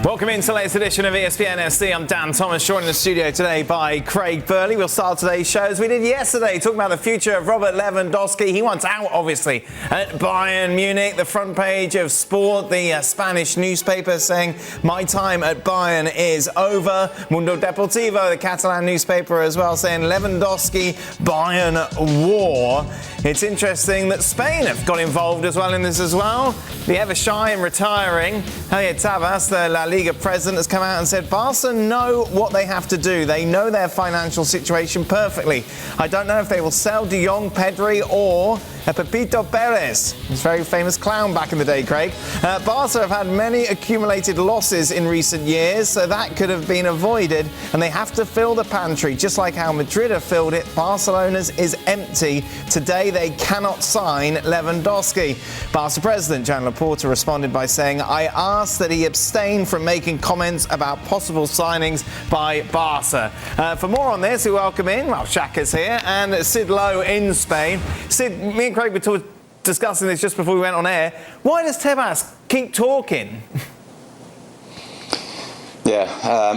Welcome into the latest edition of ESPN FC. I'm Dan Thomas, joined in the studio today by Craig Burley. We'll start today's show as we did yesterday, talking about the future of Robert Lewandowski. He wants out, obviously, at Bayern Munich. The front page of Sport, the Spanish newspaper, saying, my time at Bayern is over. Mundo Deportivo, the Catalan newspaper as well, saying Lewandowski, Bayern war. It's interesting that Spain have got involved as well in this as well. The ever shy and retiring Javier Tebas, the La Liga president, has come out and said Barca know what they have to do. They know their financial situation perfectly. I don't know if they will sell De Jong, Pedri or Pepito Perez. He's a very famous clown back in the day, Craig. Barca have had many accumulated losses in recent years, so that could have been avoided, and they have to fill the pantry. Just like how Madrid have filled it, Barcelona's is empty. Today they cannot sign Lewandowski. Barca president Joan Laporta responded by saying, I asked that he abstain from making comments about possible signings by Barca. For more on this, we welcome in, Shaka's here, and Sid Lowe in Spain. Sid, me and Craig were discussing this just before we went on air. Why does Tebas keep talking? Yeah,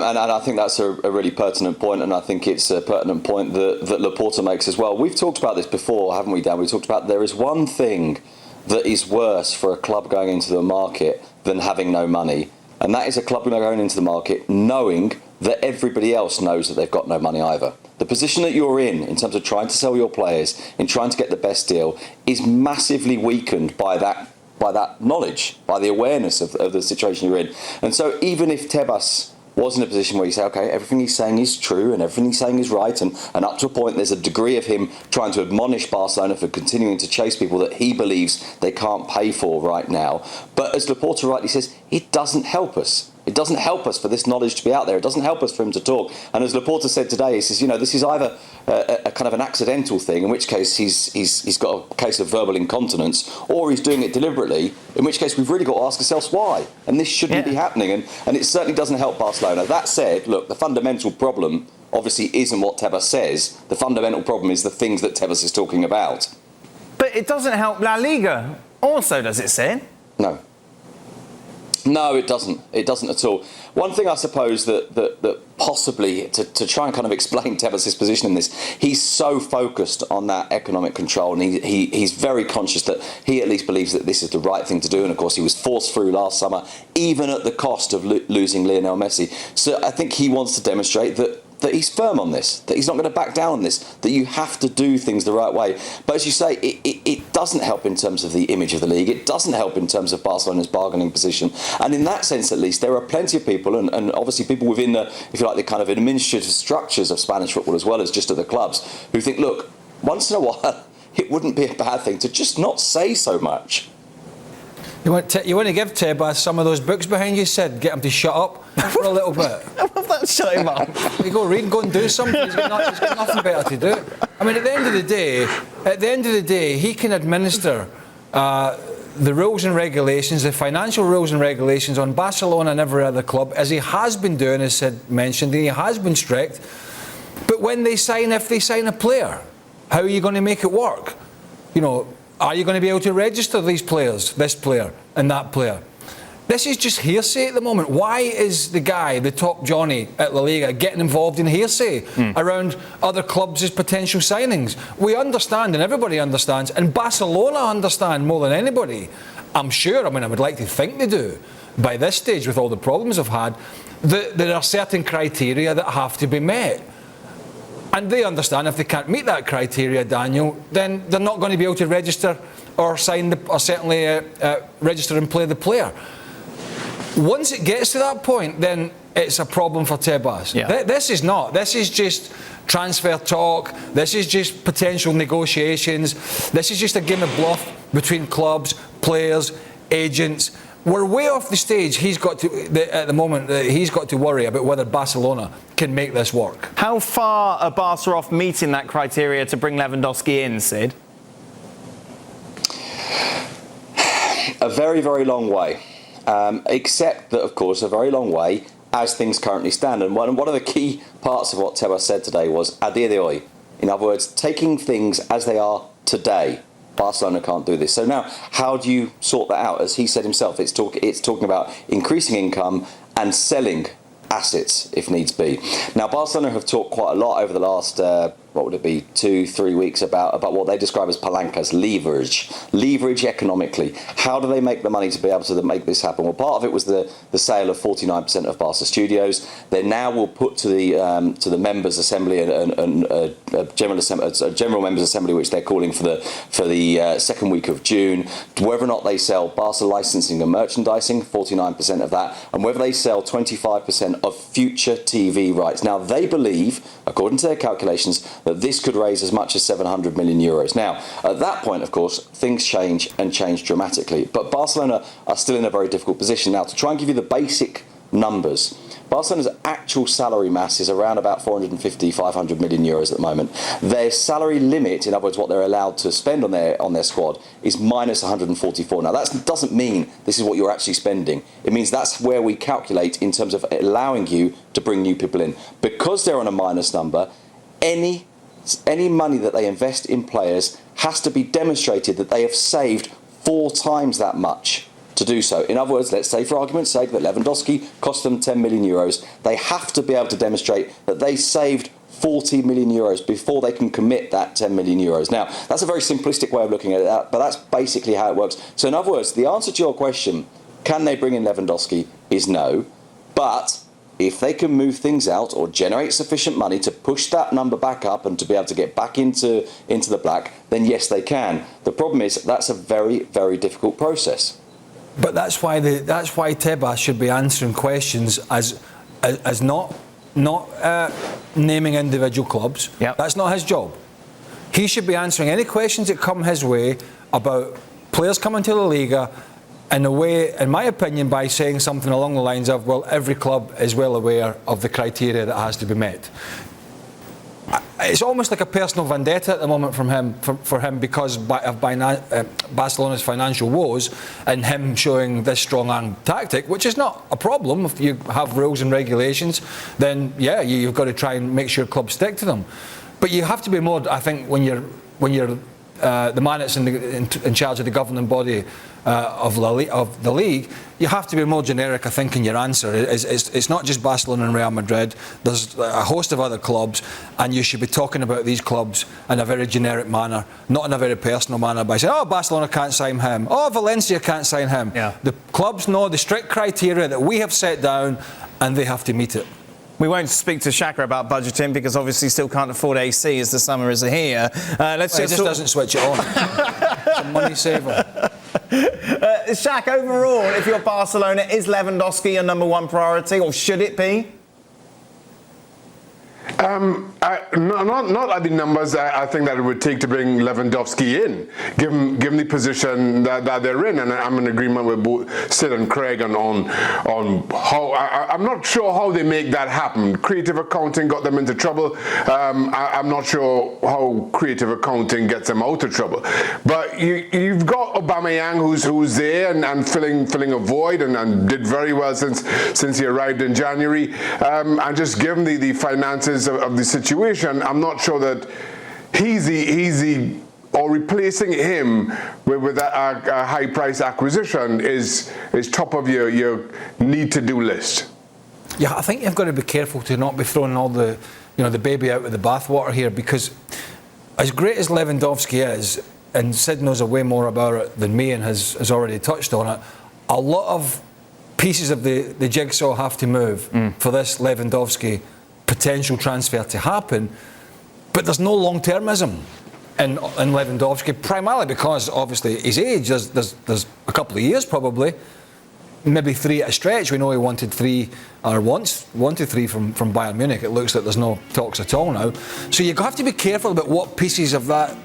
and I think that's a really pertinent point, and I think it's a pertinent point that Laporta makes as well. We've talked about this before, haven't we, Dan? We've talked about there is one thing that is worse for a club going into the market than having no money, and that is a club going into the market knowing that everybody else knows that they've got no money either. The position that you're in terms of trying to sell your players, in trying to get the best deal, is massively weakened by that knowledge, by the awareness of the situation you're in. And so even if Tebas was in a position where you say, okay, everything he's saying is true and everything he's saying is right, and up to a point there's a degree of him trying to admonish Barcelona for continuing to chase people that he believes they can't pay for right now. But as Laporta rightly says, it doesn't help us. It doesn't help us for this knowledge to be out there. It doesn't help us for him to talk. And as Laporta said today, he says, this is either a kind of an accidental thing, in which case he's got a case of verbal incontinence, or he's doing it deliberately, in which case we've really got to ask ourselves why. And this shouldn't be happening. And it certainly doesn't help Barcelona. That said, look, the fundamental problem obviously isn't what Tebas says. The fundamental problem is the things that Tebas is talking about. But it doesn't help La Liga also, does it, Sid? No, it doesn't. It doesn't at all. One thing I suppose that possibly, to try and kind of explain Tebas' position in this, he's so focused on that economic control, and he's very conscious that he at least believes that this is the right thing to do. And of course, he was forced through last summer, even at the cost of losing Lionel Messi. So I think he wants to demonstrate that he's firm on this, that he's not going to back down on this, that you have to do things the right way. But as you say, it doesn't help in terms of the image of the league. It doesn't help in terms of Barcelona's bargaining position. And in that sense, at least, there are plenty of people, and obviously people within the, if you like, the kind of administrative structures of Spanish football, as well as just at the clubs, who think, look, once in a while, it wouldn't be a bad thing to just not say so much. You want to give Tebas some of those books behind you, Sid? Get him to shut up for a little bit. I love that, shut him up. You go read, go and do something. He's got nothing better to do. I mean, at the end of the day, he can administer the rules and regulations, the financial rules and regulations on Barcelona and every other club, as he has been doing, as Sid mentioned, and he has been strict. But when if they sign a player, how are you going to make it work? Are you going to be able to register these players, this player and that player? This is just hearsay at the moment. Why is the guy, the top Johnny at La Liga, getting involved in hearsay around other clubs' potential signings? We understand, and everybody understands, and Barcelona understand more than anybody. I'm sure, I would like to think they do, by this stage with all the problems they've had, that there are certain criteria that have to be met. And they understand if they can't meet that criteria, Daniel, then they're not going to be able to register or sign or certainly register and play the player. Once it gets to that point, then it's a problem for Tebas. Yeah. This is not. This is just transfer talk. This is just potential negotiations. This is just a game of bluff between clubs, players, agents. We're way off the stage. At the moment, he's got to worry about whether Barcelona can make this work. How far are Barca off meeting that criteria to bring Lewandowski in, Sid? A very, very long way. Except that, of course, a very long way as things currently stand. And one of the key parts of what Tebas said today was a día de hoy. In other words, taking things as they are today. Barcelona can't do this. So now, how do you sort that out? As he said himself, it's talking about increasing income and selling assets if needs be. Now, Barcelona have talked quite a lot over the last 2-3 weeks about what they describe as palancas, leverage economically. How do they make the money to be able to make this happen? Well, part of it was the sale of 49% of Barca Studios. They now will put to the members' assembly a general members' assembly, which they're calling for the second week of June, whether or not they sell Barca licensing and merchandising, 49% of that, and whether they sell 25% of future TV rights. Now, they believe, according to their calculations, that this could raise as much as 700 million euros. Now, at that point, of course, things change dramatically. But Barcelona are still in a very difficult position. Now, to try and give you the basic numbers, Barcelona's actual salary mass is around about 450, 500 million euros at the moment. Their salary limit, in other words, what they're allowed to spend on their squad, is minus 144. Now, that doesn't mean this is what you're actually spending. It means that's where we calculate in terms of allowing you to bring new people in. Because they're on a minus number, any money that they invest in players has to be demonstrated that they have saved 4 times that much to do so. In other words, let's say for argument's sake that Lewandowski cost them 10 million euros. They have to be able to demonstrate that they saved 40 million euros before they can commit that 10 million euros. Now, that's a very simplistic way of looking at it, but that's basically how it works. So in other words, the answer to your question, can they bring in Lewandowski, is no. But if they can move things out or generate sufficient money to push that number back up and to be able to get back into the black, then yes, they can. The problem is that's a very, very difficult process. But that's why Tebas should be answering questions as not naming individual clubs. Yep. That's not his job. He should be answering any questions that come his way about players coming to La Liga, in a way, in my opinion, by saying something along the lines of, well, every club is well aware of the criteria that has to be met. It's almost like a personal vendetta at the moment for him because of Barcelona's financial woes and him showing this strong-arm tactic, which is not a problem. If you have rules and regulations, then yeah, you've got to try and make sure clubs stick to them. But you have to be more, I think, when you're the man that's in charge of the governing body of the league, you have to be more generic, I think, in your answer. It's not just Barcelona and Real Madrid. There's a host of other clubs, and you should be talking about these clubs in a very generic manner, not in a very personal manner by saying, oh, Barcelona can't sign him, oh, Valencia can't sign him. Yeah. The clubs know the strict criteria that we have set down, and they have to meet it. We won't speak to Shaka about budgeting because obviously still can't afford AC as the summer is here. It just doesn't switch it on. It's a money saver. Shaq, overall, if you're Barcelona, is Lewandowski your number one priority, or should it be? Not at the numbers I think that it would take to bring Lewandowski in, given the position that they're in, and I'm in agreement with both Sid and Craig on how I'm not sure how they make that happen. Creative accounting got them into trouble. I'm not sure how creative accounting gets them out of trouble. But you've got Aubameyang who's there and filling a void and did very well since he arrived in January, and just given the finances of the situation, I'm not sure that or replacing him with a high price acquisition is top of your need to do list. Yeah, I think you've got to be careful to not be throwing all the baby out with the bathwater here, because as great as Lewandowski is, and Sid knows a way more about it than me and has already touched on it, a lot of pieces of the jigsaw have to move for this Lewandowski potential transfer to happen, but there's no long-termism in Lewandowski, primarily because obviously his age. There's a couple of years probably, maybe 3 at a stretch. We know he wanted 3 or wanted 3 from Bayern Munich. It looks like there's no talks at all now. So you have to be careful about what pieces of that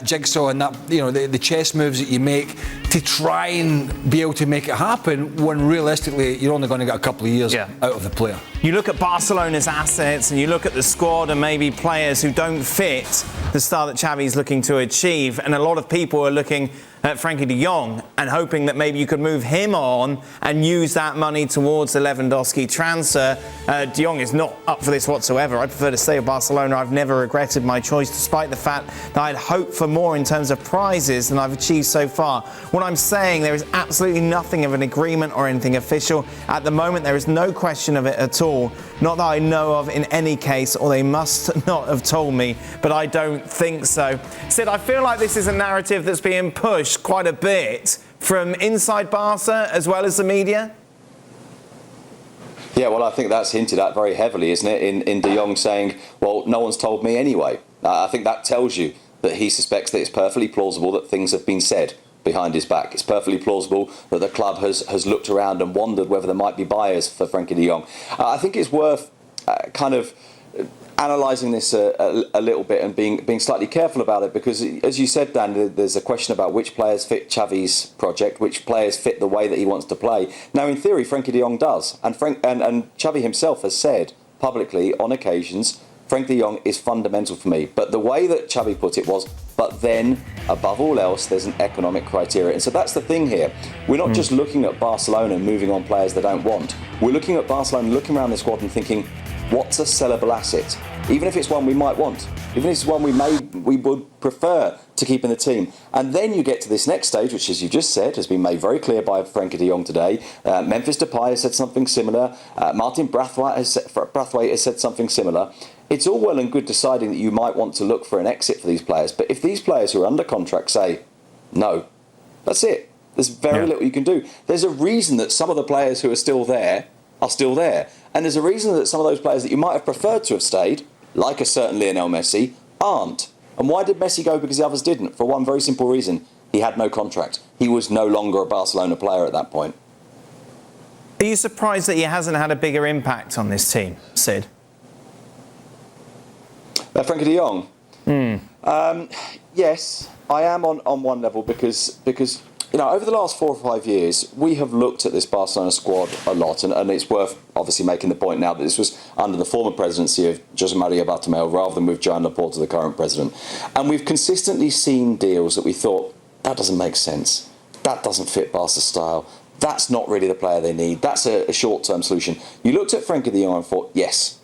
jigsaw and that the chess moves that you make to try and be able to make it happen, when realistically you're only going to get a couple of years out of the player. you look at Barcelona's assets and you look at the squad and maybe players who don't fit the style that Xavi's looking to achieve, and a lot of people are looking at Frenkie de Jong and hoping that maybe you could move him on and use that money towards the Lewandowski transfer. De Jong is not up for this whatsoever. I prefer to stay with Barcelona. I've never regretted my choice, despite the fact that I'd hoped for more in terms of prizes than I've achieved so far. What I'm saying, there is absolutely nothing of an agreement or anything official. At the moment, there is no question of it at all. Not that I know of in any case, or they must not have told me, but I don't think so. Sid, I feel like this is a narrative that's being pushed quite a bit from inside Barca as well as the media. Yeah, well, I think that's hinted at very heavily, isn't it, in De Jong saying, well, no one's told me anyway. I think that tells you that he suspects that it's perfectly plausible that things have been said behind his back. It's perfectly plausible that the club has looked around and wondered whether there might be buyers for Frenkie de Jong. I think it's worth kind of analysing this a little bit and being slightly careful about it, because, as you said, Dan, there's a question about which players fit Xavi's project, which players fit the way that he wants to play. Now, in theory, Frenkie de Jong does, and Xavi himself has said publicly on occasions, Frenkie de Jong is fundamental for me. But the way that Xavi put it was, but then, above all else, there's an economic criteria. And so that's the thing here. We're not just looking at Barcelona moving on players they don't want. We're looking at Barcelona, looking around the squad and thinking, what's a sellable asset? Even if it's one we might want, even if it's one we would prefer to keep in the team. And then you get to this next stage, which, as you just said, has been made very clear by Frenkie de Jong today. Memphis Depay has said something similar. Martin Braithwaite has said something similar. It's all well and good deciding that you might want to look for an exit for these players, but if these players who are under contract say, no, that's it. There's very little you can do. There's a reason that some of the players who are still there are still there. And there's a reason that some of those players that you might have preferred to have stayed, like a certain Lionel Messi, aren't. And why did Messi go? Because the others didn't. For one very simple reason. He had no contract. He was no longer a Barcelona player at that point. Are you surprised that he hasn't had a bigger impact on this team, Sid? Frenkie de Jong? Yes, I am on one level because you know, over the last 4 or 5 years, we have looked at this Barcelona squad a lot, and it's worth obviously making the point now that this was under the former presidency of Jose Maria Bartomeu rather than with Joan Laporta, the current president. And we've consistently seen deals that we thought, that doesn't make sense, that doesn't fit Barca's style, that's not really the player they need, that's a short-term solution. You looked at Frenkie de Jong and thought, yes,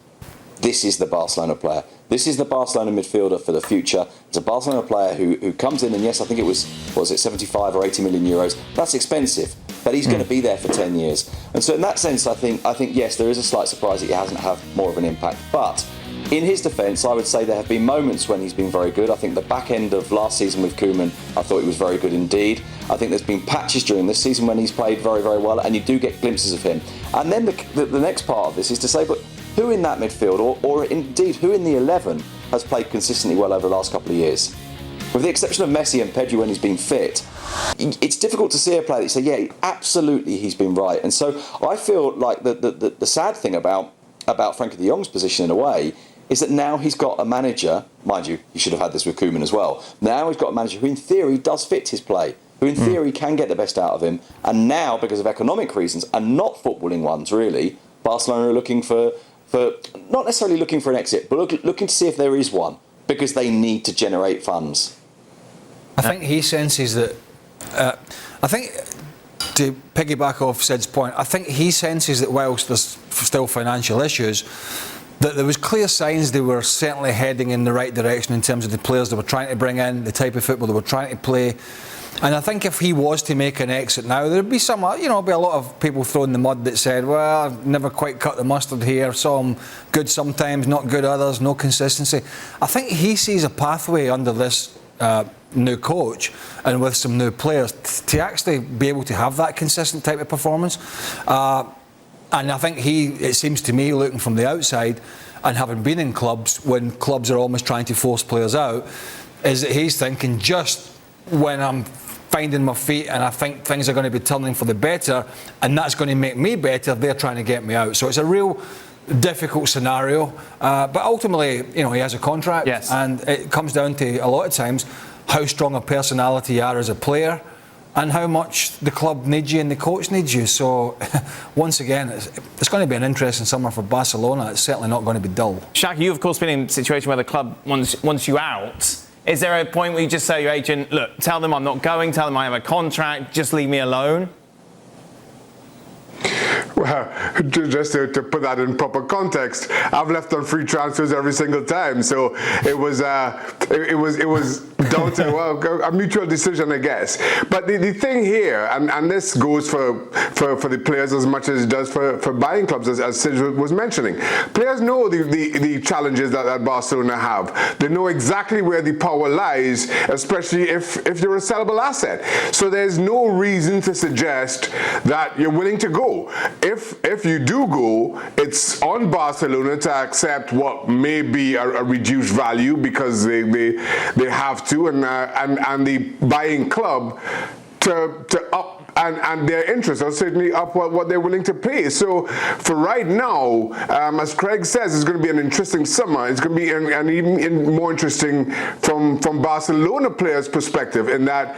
this is the Barcelona player. This is the Barcelona midfielder for the future. It's a Barcelona player who comes in, and yes, I think it was 75 or 80 million euros. That's expensive, but he's going to be there for 10 years. And so in that sense, I think yes, there is a slight surprise that he hasn't had more of an impact. But in his defence, I would say there have been moments when he's been very good. I think the back end of last season with Koeman, I thought he was very good indeed. I think there's been patches during this season when he's played very, very well, and you do get glimpses of him. And then the next part of this is to say, but who in that midfield, or indeed who in the 11, has played consistently well over the last couple of years? With the exception of Messi and Pedri when he's been fit, it's difficult to see a player that you say, yeah, absolutely he's been right. And so I feel like the sad thing about Frenkie de Jong's position in a way is that now he's got a manager, mind you, he should have had this with Koeman as well. Now he's got a manager who in theory does fit his play, who in theory can get the best out of him. And now, because of economic reasons, and not footballing ones really, Barcelona are looking for not necessarily looking for an exit, but looking to see if there is one, because they need to generate funds. I think he senses that. I think, to piggyback off Sid's point, I think he senses that whilst there's still financial issues, that there was clear signs they were certainly heading in the right direction in terms of the players they were trying to bring in, the type of football they were trying to play. And I think if he was to make an exit now, there'd be some, be a lot of people throwing the mud that said, well, I've never quite cut the mustard here, saw him good sometimes, not good others, no consistency. I think he sees a pathway under this new coach and with some new players to actually be able to have that consistent type of performance. And I think it seems to me, looking from the outside and having been in clubs when clubs are almost trying to force players out, is that he's thinking, just when I'm finding my feet and I think things are going to be turning for the better and that's going to make me better, they're trying to get me out. So it's a real difficult scenario, but ultimately, he has a contract. Yes. And it comes down to, a lot of times, how strong a personality you are as a player, and how much the club needs you and the coach needs you. So, once again, it's going to be an interesting summer for Barcelona. It's certainly not going to be dull. Shaka, you've of course been in a situation where the club wants you out. Is there a point where you just say to your agent, look, tell them I'm not going, tell them I have a contract, just leave me alone? Well, just to put that in proper context, I've left on free transfers every single time, so it was down to a mutual decision, I guess. But the thing here, and this goes for the players as much as it does for buying clubs, as Sid was mentioning. Players know the challenges that Barcelona have. They know exactly where the power lies, especially if you're a sellable asset. So there's no reason to suggest that you're willing to go. If you do go, it's on Barcelona to accept what may be a reduced value because they have to, and the buying club to up and their interests are certainly up what they're willing to pay. So for right now, as Craig says, it's going to be an interesting summer. It's going to be and even more interesting from Barcelona players' perspective, in that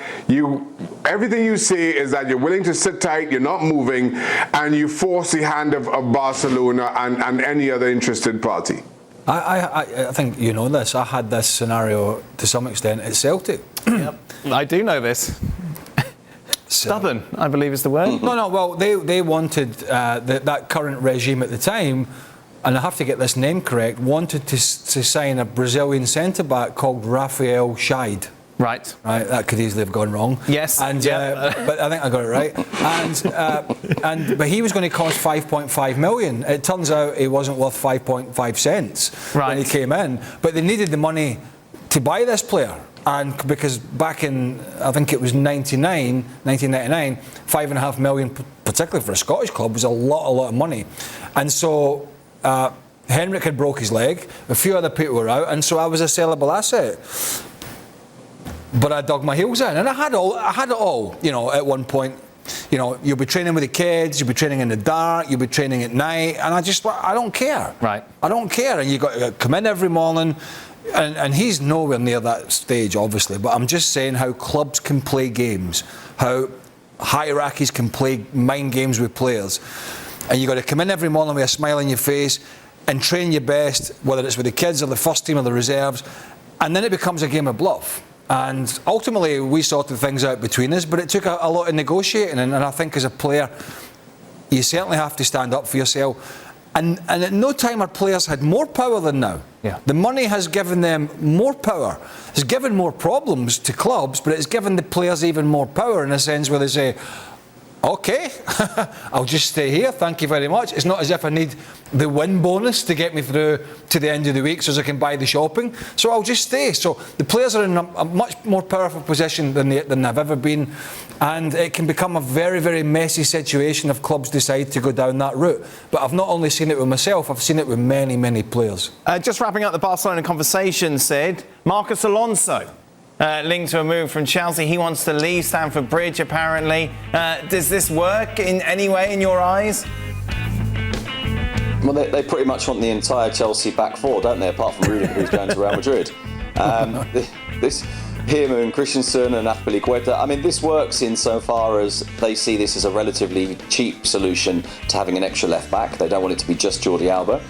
everything you say is that you're willing to sit tight, you're not moving, and you force the hand of Barcelona and any other interested party. I think you know this. I had this scenario to some extent at Celtic. Yep. I do know this. Stubborn, I believe is the word. No, well, they wanted that current regime at the time, and I have to get this name correct, wanted to sign a Brazilian centre-back called Rafael Scheid. Right, that could easily have gone wrong. Yes, but I think I got it right. But he was going to cost 5.5 million. It turns out he wasn't worth 5.5 cents when he came in. But they needed the money to buy this player. And because back in, I think it was 1999, 5.5 million, particularly for a Scottish club, was a lot of money. And so Henrik had broke his leg, a few other people were out, and so I was a sellable asset. But I dug my heels in, and I had it all. You know, at one point, you know, you'll be training with the kids, you'll be training in the dark, you'll be training at night, and I don't care. Right. I don't care, and you got to come in every morning. And he's nowhere near that stage, obviously, but I'm just saying how clubs can play games, how hierarchies can play mind games with players. And you've got to come in every morning with a smile on your face and train your best, whether it's with the kids or the first team or the reserves, and then it becomes a game of bluff. And ultimately, we sorted things out between us, but it took a lot of negotiating, and I think as a player, you certainly have to stand up for yourself. And at no time our players had more power than now. Yeah. The money has given them more power. It's given more problems to clubs, but it's given the players even more power in a sense where they say, OK, I'll just stay here, thank you very much. It's not as if I need the win bonus to get me through to the end of the week so as I can buy the shopping. So I'll just stay. So the players are in a much more powerful position than they've ever been. And it can become a very, very messy situation if clubs decide to go down that route. But I've not only seen it with myself, I've seen it with many, many players. Just wrapping up the Barcelona conversation, Sid, Marcos Alonso. Linked to a move from Chelsea. He wants to leave Stamford Bridge, apparently. Does this work in any way in your eyes? Well, they pretty much want the entire Chelsea back four, don't they? Apart from Rudiger, who's going to Real Madrid. Him and Christensen and Azpilicueta. I mean, this works insofar as they see this as a relatively cheap solution to having an extra left back. They don't want it to be just Jordi Alba.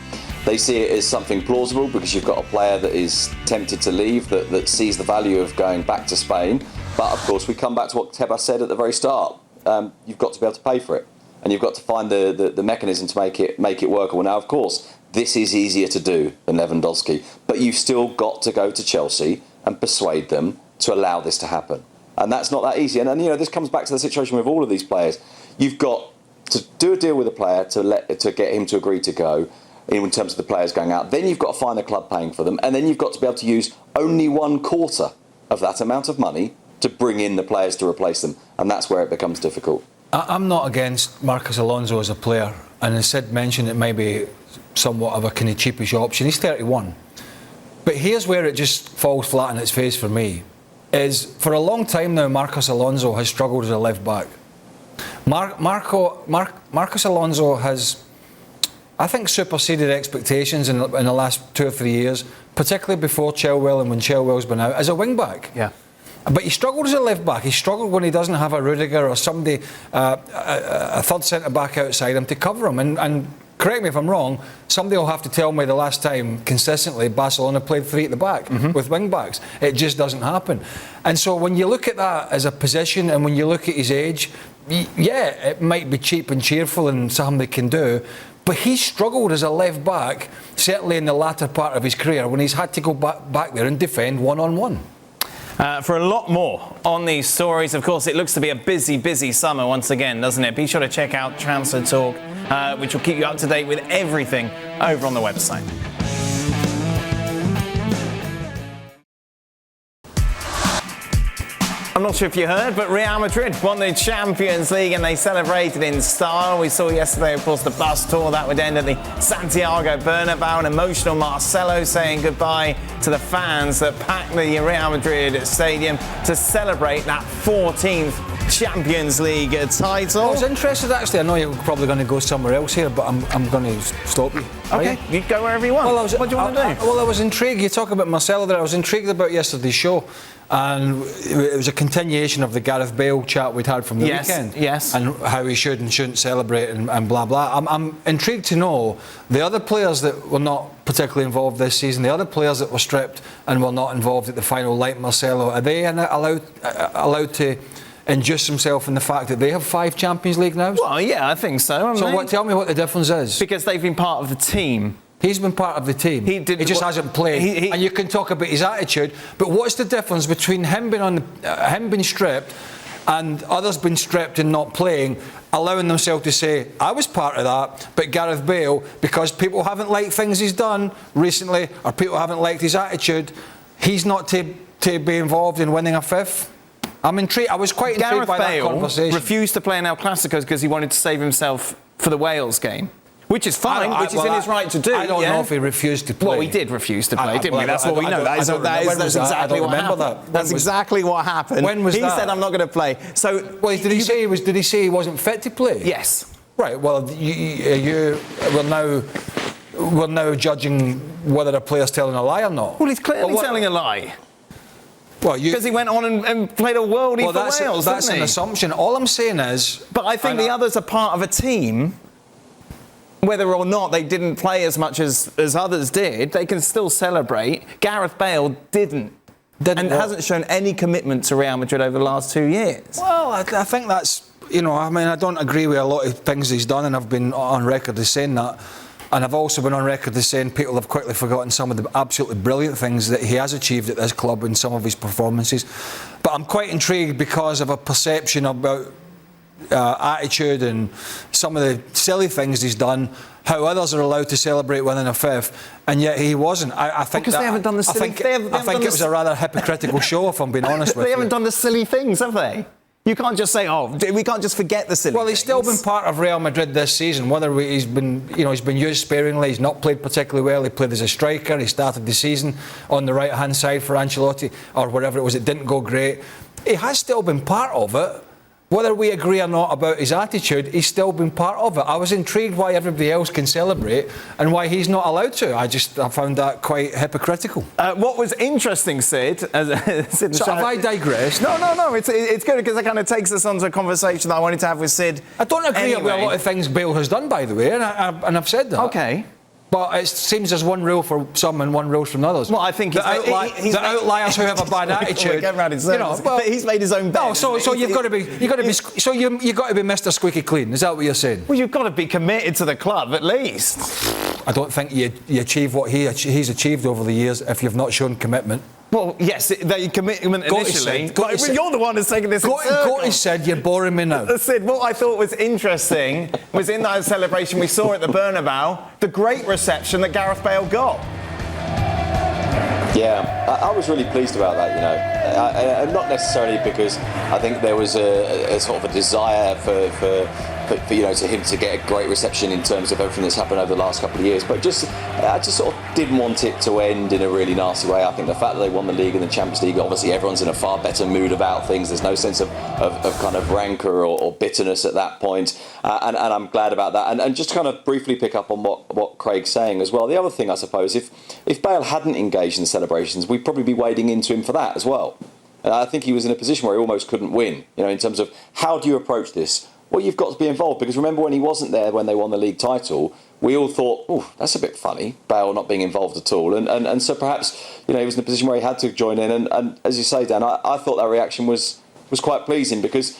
They see it as something plausible because you've got a player that is tempted to leave, that sees the value of going back to Spain. But of course, we come back to what Tebas said at the very start. You've got to be able to pay for it, and you've got to find the mechanism to make it workable. Now, of course, this is easier to do than Lewandowski, but you've still got to go to Chelsea and persuade them to allow this to happen, and that's not that easy. And you know, this comes back to the situation with all of these players. You've got to do a deal with a player to get him to agree to go. In terms of the players going out, then you've got to find a club paying for them, and then you've got to be able to use only 1/4 of that amount of money to bring in the players to replace them, and that's where it becomes difficult. I'm not against Marcos Alonso as a player, and as Sid mentioned, it may be somewhat of a kind of cheapish option. He's 31, but here's where it just falls flat on its face for me: is for a long time now, Marcos Alonso has struggled as a left back. Marcos Alonso has, I think, superseded expectations in the last 2 or 3 years, particularly before Chilwell and when Chilwell's been out, as a wing-back. Yeah. But he struggled as a left back. He struggled when he doesn't have a Rudiger or somebody, a third centre back outside him to cover him. And correct me if I'm wrong, somebody will have to tell me the last time consistently Barcelona played three at the back with wing backs. It just doesn't happen. And so when you look at that as a position and when you look at his age, yeah, it might be cheap and cheerful and something they can do, but he struggled as a left back, certainly in the latter part of his career, when he's had to go back there and defend one-on-one. For a lot more on these stories, of course, it looks to be a busy, busy summer once again, doesn't it? Be sure to check out Transfer Talk, which will keep you up to date with everything over on the website. I'm not sure if you heard, but Real Madrid won the Champions League and they celebrated in style. We saw yesterday, of course, the bus tour that would end at the Santiago Bernabeu. An emotional Marcelo saying goodbye to the fans that packed the Real Madrid stadium to celebrate that 14th Champions League title. I was interested, actually. I know you're probably going to go somewhere else here, but I'm going to stop you. Okay, you go wherever you want. Well, what do you want to do? Well, I was intrigued. You talk about Marcelo there. I was intrigued about yesterday's show. And it was a continuation of the Gareth Bale chat we'd had from the weekend. Yes. And how he should and shouldn't celebrate and blah, blah. I'm intrigued to know the other players that were not particularly involved this season, the other players that were stripped and were not involved at the final, like Marcelo, are they allowed to induce themselves in the fact that they have 5 Champions League now? Well, yeah, I think so. Tell me what the difference is. Because they've been part of the team. He's been part of the team. He just hasn't played. And you can talk about his attitude, but what's the difference between him being stripped and others being stripped and not playing, allowing themselves to say, I was part of that, but Gareth Bale, because people haven't liked things he's done recently, or people haven't liked his attitude, he's not to be involved in winning a 5th? I'm intrigued. I was quite intrigued by that conversation. Gareth Bale refused to play in El Clasico because he wanted to save himself for the Wales game. Which is fine, which is in his right to do. I don't know if he refused to play. Well, he did refuse to play, didn't we? That's what we know. That's exactly what happened. That's exactly what happened. When was that? He said, I'm not going to play. So, well, did he say he wasn't fit to play? Yes. Right, well, we're now judging whether a player's telling a lie or not. Well, he's clearly telling a lie. Well, because he went on and played a worldie for Wales, that's an assumption. All I'm saying is... But I think the others are part of a team. Whether or not they didn't play as much as others did, they can still celebrate. Gareth Bale didn't hasn't shown any commitment to Real Madrid over the last 2 years. Well, I think that's, I don't agree with a lot of things he's done, and I've been on record as saying that. And I've also been on record as saying people have quickly forgotten some of the absolutely brilliant things that he has achieved at this club in some of his performances. But I'm quite intrigued because of a perception about attitude and some of the silly things he's done, how others are allowed to celebrate winning a 5th, and yet he wasn't. I think because they haven't done the silly things. I think it was a rather hypocritical show, if I'm being honest with you. They haven't done the silly things, have they? You can't just say, we can't just forget the silly things. Well, he's still been part of Real Madrid this season. Whether he's been used sparingly, he's not played particularly well. He played as a striker. He started the season on the right-hand side for Ancelotti, or whatever it was. It didn't go great. He has still been part of it. Whether we agree or not about his attitude, he's still been part of it. I was intrigued why everybody else can celebrate and why he's not allowed to. I found that quite hypocritical. What was interesting, Sid... So have I digressed? No. It's good because it kind of takes us on to a conversation that I wanted to have with Sid. I don't agree with a lot of things Bale has done, by the way, and I've said that. Okay. But it seems there's one rule for some and one rule for others. Well, I think the outliers who have a bad attitude. He's made his own bed. No, so you've got to be Mr. Squeaky Clean. Is that what you're saying? Well, you've got to be committed to the club at least. I don't think you achieve what he's achieved over the years if you've not shown commitment. Well, yes, the commitment initially. You're the one who's taking this. Gotti said, you're boring me now. Sid, what I thought was interesting was in that celebration we saw at the Bernabeu, the great reception that Gareth Bale got. Yeah, I was really pleased about that, and not necessarily because I think there was a sort of a desire for to him to get a great reception in terms of everything that's happened over the last couple of years, but I just sort of didn't want it to end in a really nasty way. I think the fact that they won the league and the Champions League, obviously everyone's in a far better mood about things. There's no sense of kind of rancour or bitterness at that point, and I'm glad about that. And just to kind of briefly pick up on what Craig's saying as well, the other thing I suppose, if Bale hadn't engaged in the celebrations, we'd probably be wading into him for that as well. And I think he was in a position where he almost couldn't win, in terms of how do you approach this? Well, you've got to be involved, because remember when he wasn't there when they won the league title, we all thought, oh, that's a bit funny, Bale not being involved at all. And so perhaps, he was in a position where he had to join in. And as you say, Dan, I thought that reaction was quite pleasing, because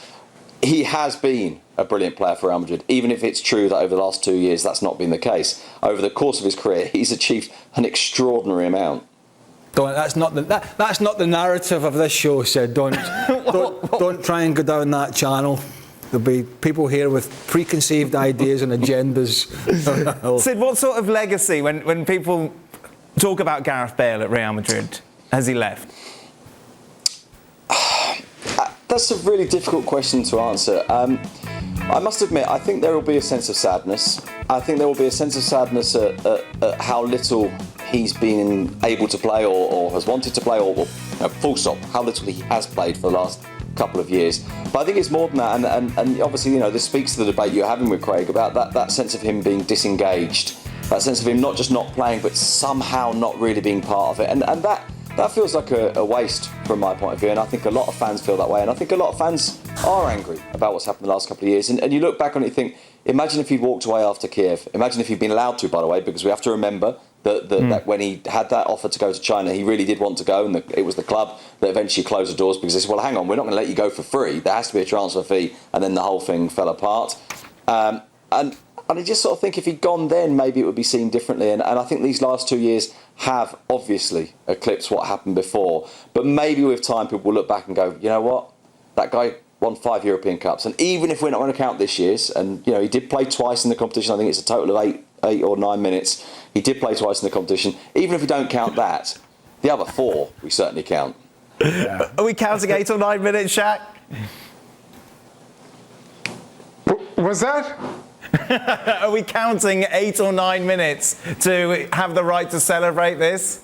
he has been a brilliant player for Real Madrid, even if it's true that over the last 2 years that's not been the case. Over the course of his career, he's achieved an extraordinary amount. That's not the narrative of this show, Sid. Don't try and go down that channel. There'll be people here with preconceived ideas and agendas. Sid, what sort of legacy, when people talk about Gareth Bale at Real Madrid, has he left? That's a really difficult question to answer. I must admit, I think there will be a sense of sadness. I think there will be a sense of sadness at how little he's been able to play or has wanted to play, or full stop, how little he has played for the last couple of years. But I think it's more than that, and obviously, this speaks to the debate you're having with Craig about that sense of him being disengaged, that sense of him not just not playing, but somehow not really being part of it. And that feels like a waste from my point of view, and I think a lot of fans feel that way, and I think a lot of fans are angry about what's happened the last couple of years. And you look back on it and think, imagine if he'd walked away after Kiev. Imagine if he'd been allowed to, by the way, because we have to remember that when he had that offer to go to China, he really did want to go, and it was the club that eventually closed the doors, because they said, well, hang on, we're not going to let you go for free. There has to be a transfer fee, and then the whole thing fell apart. And I just sort of think if he'd gone then, maybe it would be seen differently. And I think these last 2 years have obviously eclipsed what happened before. But maybe with time, people will look back and go, you know what? That guy won 5 European Cups. And even if we're not going to count this year's, and he did play twice in the competition, I think it's a total of 8 or 9 minutes. He did play twice in the competition. Even if we don't count that, the other 4 we certainly count. Yeah. Are we counting 8 or 9 minutes, Shaq? What's that? Are we counting 8 or 9 minutes to have the right to celebrate this?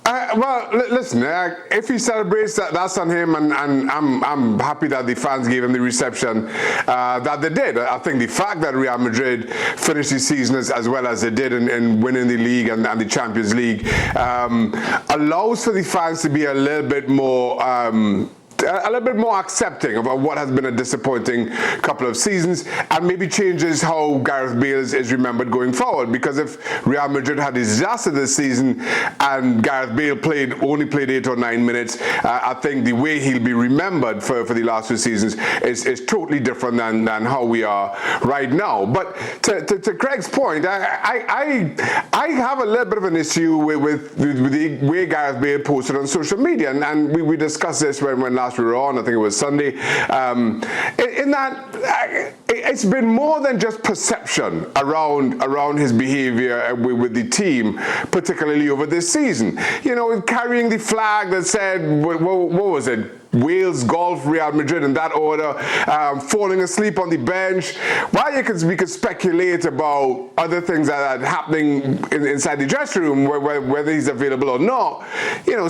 Well, listen, if he celebrates that's on him, and I'm happy that the fans gave him the reception that they did. I think the fact that Real Madrid finished the season as well as they did in winning the league and the Champions League allows for the fans to be a little bit more accepting of what has been a disappointing couple of seasons, and maybe changes how Gareth Bale is remembered going forward. Because if Real Madrid had a disaster this season and Gareth Bale only played 8 or 9 minutes, I think the way he'll be remembered for the last 2 seasons is totally different than how we are right now. But to Craig's point, I have a little bit of an issue with the way Gareth Bale posted on social media, and we discussed this when last we were on, I think it was Sunday, in that it's been more than just perception around his behaviour with the team, particularly over this season. Carrying the flag that said, what was it? Wales, golf, Real Madrid in that order, falling asleep on the bench. While we could speculate about other things that are happening inside the dressing room, whether he's available or not,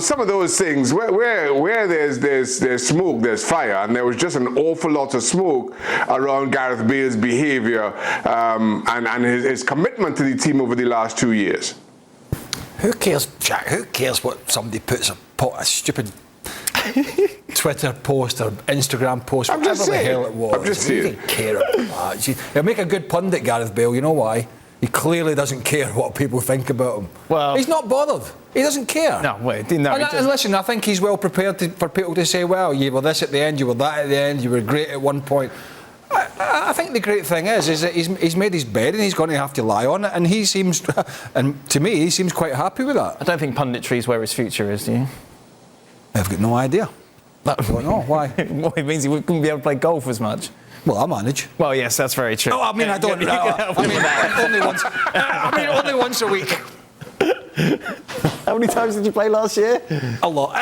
some of those things, where there's smoke, there's fire, and there was just an awful lot of smoke around Gareth Bale's behaviour and his commitment to the team over the last 2 years. Who cares, Jack? Who cares what somebody puts a stupid Twitter post or Instagram post, whatever the hell it was? I'm just saying. He didn't care about that. He'll make a good pundit, Gareth Bale. You know why? He clearly doesn't care what people think about him. Well, he's not bothered. He doesn't care. No, wait, no. And listen, I think he's well prepared for people to say, well, you were this at the end, you were that at the end, you were great at one point. I think the great thing is that he's made his bed and he's going to have to lie on it, and he seems, and to me, he seems quite happy with that. I don't think punditry is where his future is, do you? I've got no idea. I don't know why. Well, it means he wouldn't be able to play golf as much. Well, I manage. Well, yes, that's very true. No, I mean, I don't. Only once a week. How many times did you play last year? A lot.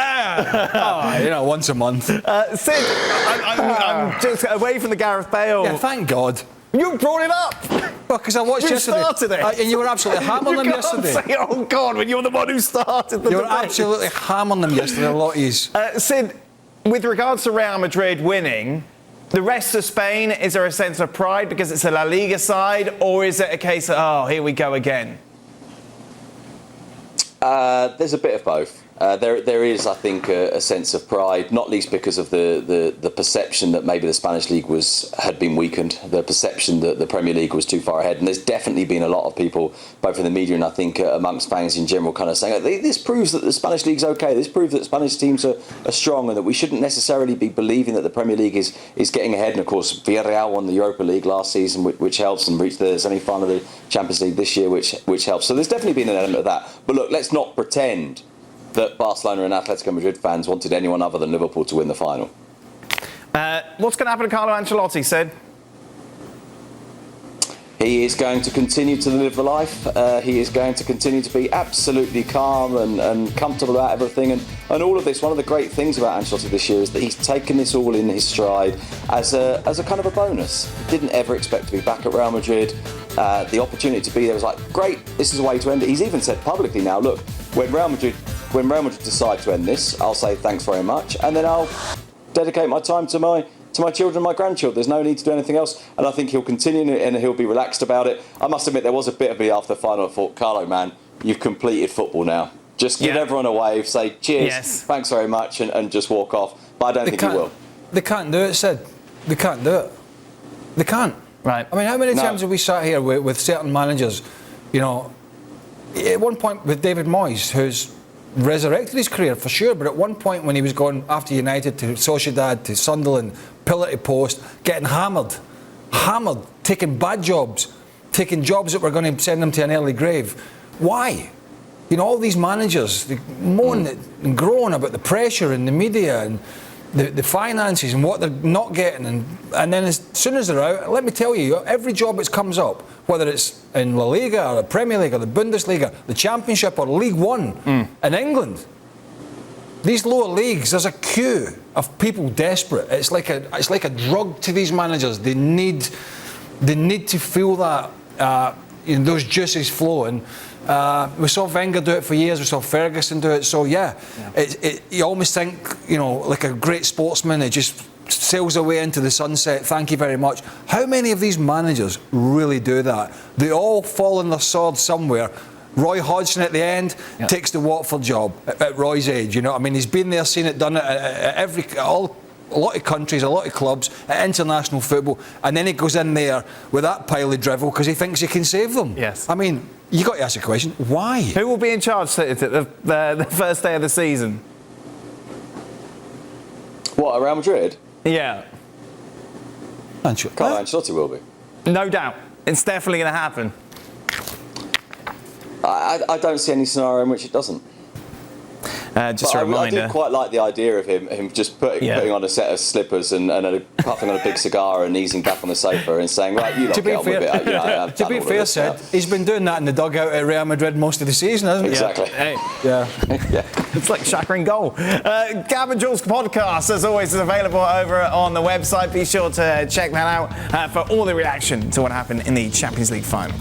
Once a month. Sid, I'm just away from the Gareth Bale. Yeah, thank God. You brought it up. Well, because I watched yesterday. You started it. And you were absolutely hammering them yesterday. Say, oh, God, when you're the one who started the You were debate. absolutely hammering them yesterday, a lot of yous. Sid, with regards to Real Madrid winning, the rest of Spain, is there a sense of pride because it's a La Liga side, or is it a case of, oh, here we go again? There's a bit of both. There is, I think, a sense of pride, not least because of the perception that maybe the Spanish League had been weakened, the perception that the Premier League was too far ahead. And there's definitely been a lot of people, both in the media and I think amongst fans in general, kind of saying, this proves that the Spanish League's okay, this proves that Spanish teams are strong and that we shouldn't necessarily be believing that the Premier League is getting ahead. And of course, Villarreal won the Europa League last season, which helps, and reached the semi-final of the Champions League this year, which helps. So there's definitely been an element of that. But look, let's not pretend that Barcelona and Atletico Madrid fans wanted anyone other than Liverpool to win the final. What's going to happen to Carlo Ancelotti, Sid? He is going to continue to live the life. He is going to continue to be absolutely calm and comfortable about everything. And all of this, one of the great things about Ancelotti this year is that he's taken this all in his stride as a kind of a bonus. He didn't ever expect to be back at Real Madrid. The opportunity to be there was like, great, this is a way to end it. He's even said publicly now, look, when Real Madrid decide to end this, I'll say thanks very much, and then I'll dedicate my time to my children and my grandchildren. There's no need to do anything else, and I think he'll continue and he'll be relaxed about it. I must admit, there was a bit of me after the final. I thought, Carlo, man, you've completed football now. Just give everyone a wave, say cheers, thanks very much, and just walk off. But I don't think he will. They can't do it, Sid. They can't do it. They can't. Right. I mean, how many times have we sat here with certain managers, you know, at one point with David Moyes, who's resurrected his career for sure, but at one point when he was going after United to Sociedad to Sunderland, pillar to post, getting hammered, taking bad jobs, taking jobs that were going to send him to an early grave. Why? You know, all these managers, they moan and groan about the pressure in the media and the finances and what they're not getting, and then as soon as they're out, let me tell you, every job that comes up, whether it's in La Liga or the Premier League or the Bundesliga, the Championship or League One in England, these lower leagues, there's a queue of people desperate. It's like a drug to these managers. They need to feel that those juices flowing. We saw Wenger do it for years. We saw Ferguson do it. So you almost think, you know, like a great sportsman, it just sails away into the sunset. Thank you very much. How many of these managers really do that? They all fall on their sword somewhere. Roy Hodgson at the end takes the Watford job at Roy's age. You know, I mean, he's been there, seen it, done it at a lot of countries, a lot of clubs, at international football, and then he goes in there with that pile of drivel because he thinks he can save them. Yes. I mean, you got to ask the question, why? Who will be in charge at the first day of the season? What, at Real Madrid? Yeah. Carlo Ancelotti will be. No doubt. It's definitely going to happen. I don't see any scenario in which it doesn't. Just a reminder. I do quite like the idea of him just putting on a set of slippers and puffing on a big cigar and easing back on the sofa and saying, right, you lot get on with it. To be fair, Sid, he's been doing that in the dugout at Real Madrid most of the season, hasn't he? Exactly. Yeah. It's like Shaka in goal. Gab and Jules podcast, as always, is available over on the website. Be sure to check that out for all the reaction to what happened in the Champions League final.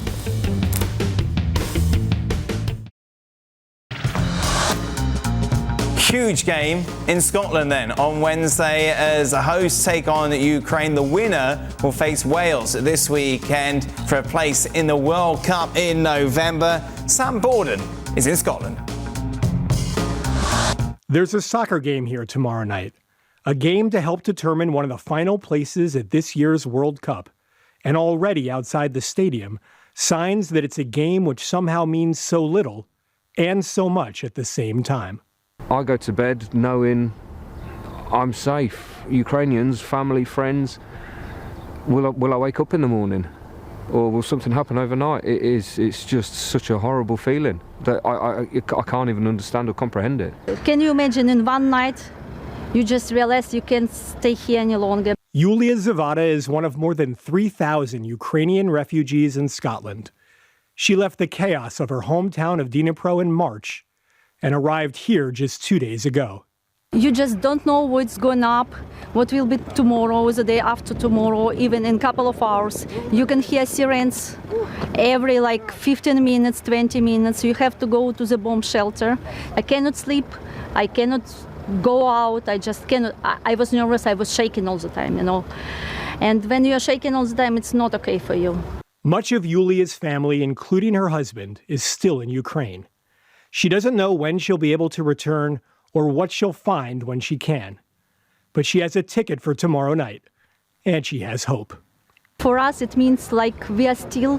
Huge game in Scotland then on Wednesday as the hosts take on Ukraine. The winner will face Wales this weekend for a place in the World Cup in November. Sam Borden is in Scotland. There's a soccer game here tomorrow night, a game to help determine one of the final places at this year's World Cup. And already outside the stadium, signs that it's a game which somehow means so little and so much at the same time. I go to bed knowing I'm safe. Ukrainians, family, friends, will I wake up in the morning? Or will something happen overnight? It's just such a horrible feeling that I can't even understand or comprehend it. Can you imagine in one night you just realize you can't stay here any longer? Yulia Zavada is one of more than 3,000 Ukrainian refugees in Scotland. She left the chaos of her hometown of Dnipro in March and arrived here just 2 days ago. You just don't know what's going up, what will be tomorrow, the day after tomorrow, even in a couple of hours. You can hear sirens every 15 minutes, 20 minutes. You have to go to the bomb shelter. I cannot sleep, I cannot go out, I just cannot. I was nervous, I was shaking all the time, you know. And when you are shaking all the time, it's not okay for you. Much of Yulia's family, including her husband, is still in Ukraine. She doesn't know when she'll be able to return or what she'll find when she can. But she has a ticket for tomorrow night, and she has hope. For us, it means like we are still,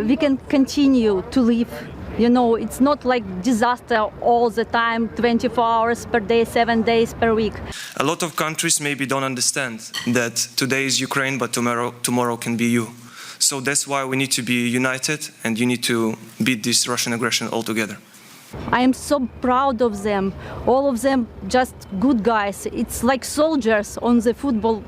we can continue to live. You know, it's not like disaster all the time, 24 hours per day, 7 days per week. A lot of countries maybe don't understand that today is Ukraine, but tomorrow can be you. So that's why we need to be united, and you need to beat this Russian aggression altogether. I am so proud of them. All of them just good guys. It's like soldiers on the football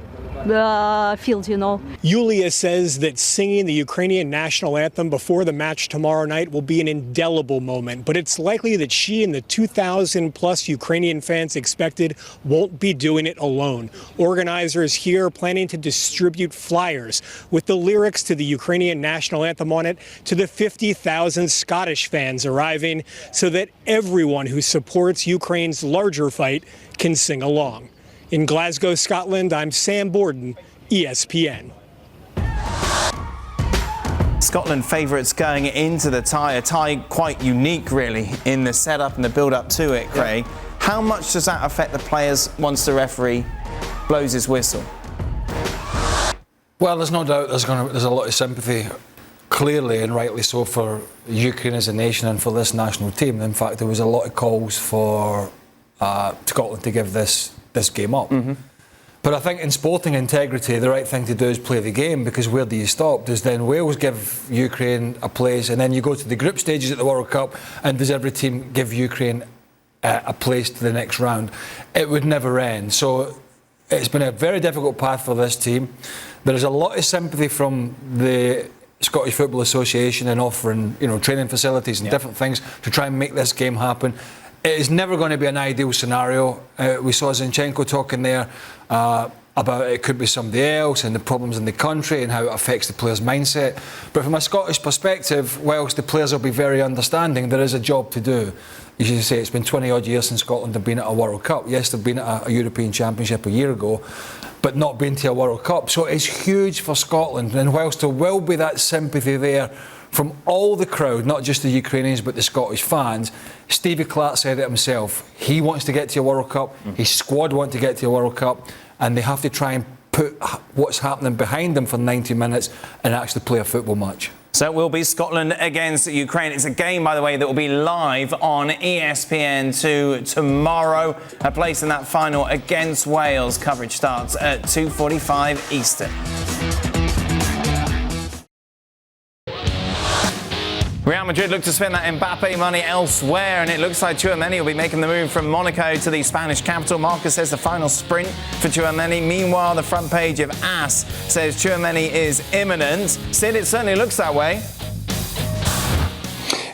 field, you know. Yulia says that singing the Ukrainian national anthem before the match tomorrow night will be an indelible moment, but it's likely that she and the 2,000 plus Ukrainian fans expected won't be doing it alone. Organizers here are planning to distribute flyers with the lyrics to the Ukrainian national anthem on it to the 50,000 Scottish fans arriving so that everyone who supports Ukraine's larger fight can sing along. In Glasgow, Scotland, I'm Sam Borden, ESPN. Scotland favourites going into the tie, a tie quite unique really in the setup and the build-up to it, Craig. Yeah. How much does that affect the players once the referee blows his whistle? Well, there's no doubt there's a lot of sympathy, clearly and rightly so, for Ukraine as a nation and for this national team. In fact, there was a lot of calls for Scotland to give this game up. Mm-hmm. But I think in sporting integrity, the right thing to do is play the game, because where do you stop? Does then Wales give Ukraine a place, and then you go to the group stages at the World Cup, and does every team give Ukraine a place to the next round? It would never end. So it's been a very difficult path for this team. There is a lot of sympathy from the Scottish Football Association in offering, training facilities and different things to try and make this game happen. It is never going to be an ideal scenario. We saw Zinchenko talking there about it could be somebody else and the problems in the country and how it affects the players' mindset. But from a Scottish perspective, whilst the players will be very understanding, there is a job to do. You should say it's been 20-odd years since Scotland have been at a World Cup. Yes, they've been at a European Championship a year ago, but not been to a World Cup. So it's huge for Scotland. And whilst there will be that sympathy there from all the crowd, not just the Ukrainians but the Scottish fans, Stevie Clarke said it himself. He wants to get to a World Cup, his squad want to get to a World Cup, and they have to try and put what's happening behind them for 90 minutes and actually play a football match. So it will be Scotland against Ukraine. It's a game, by the way, that will be live on ESPN2 tomorrow. A place in that final against Wales. Coverage starts at 2:45 Eastern. Real Madrid look to spend that Mbappe money elsewhere, and it looks like Tchouaméni will be making the move from Monaco to the Spanish capital. Marcus says the final sprint for Tchouaméni. Meanwhile, the front page of AS says Tchouaméni is imminent. Sid, it certainly looks that way.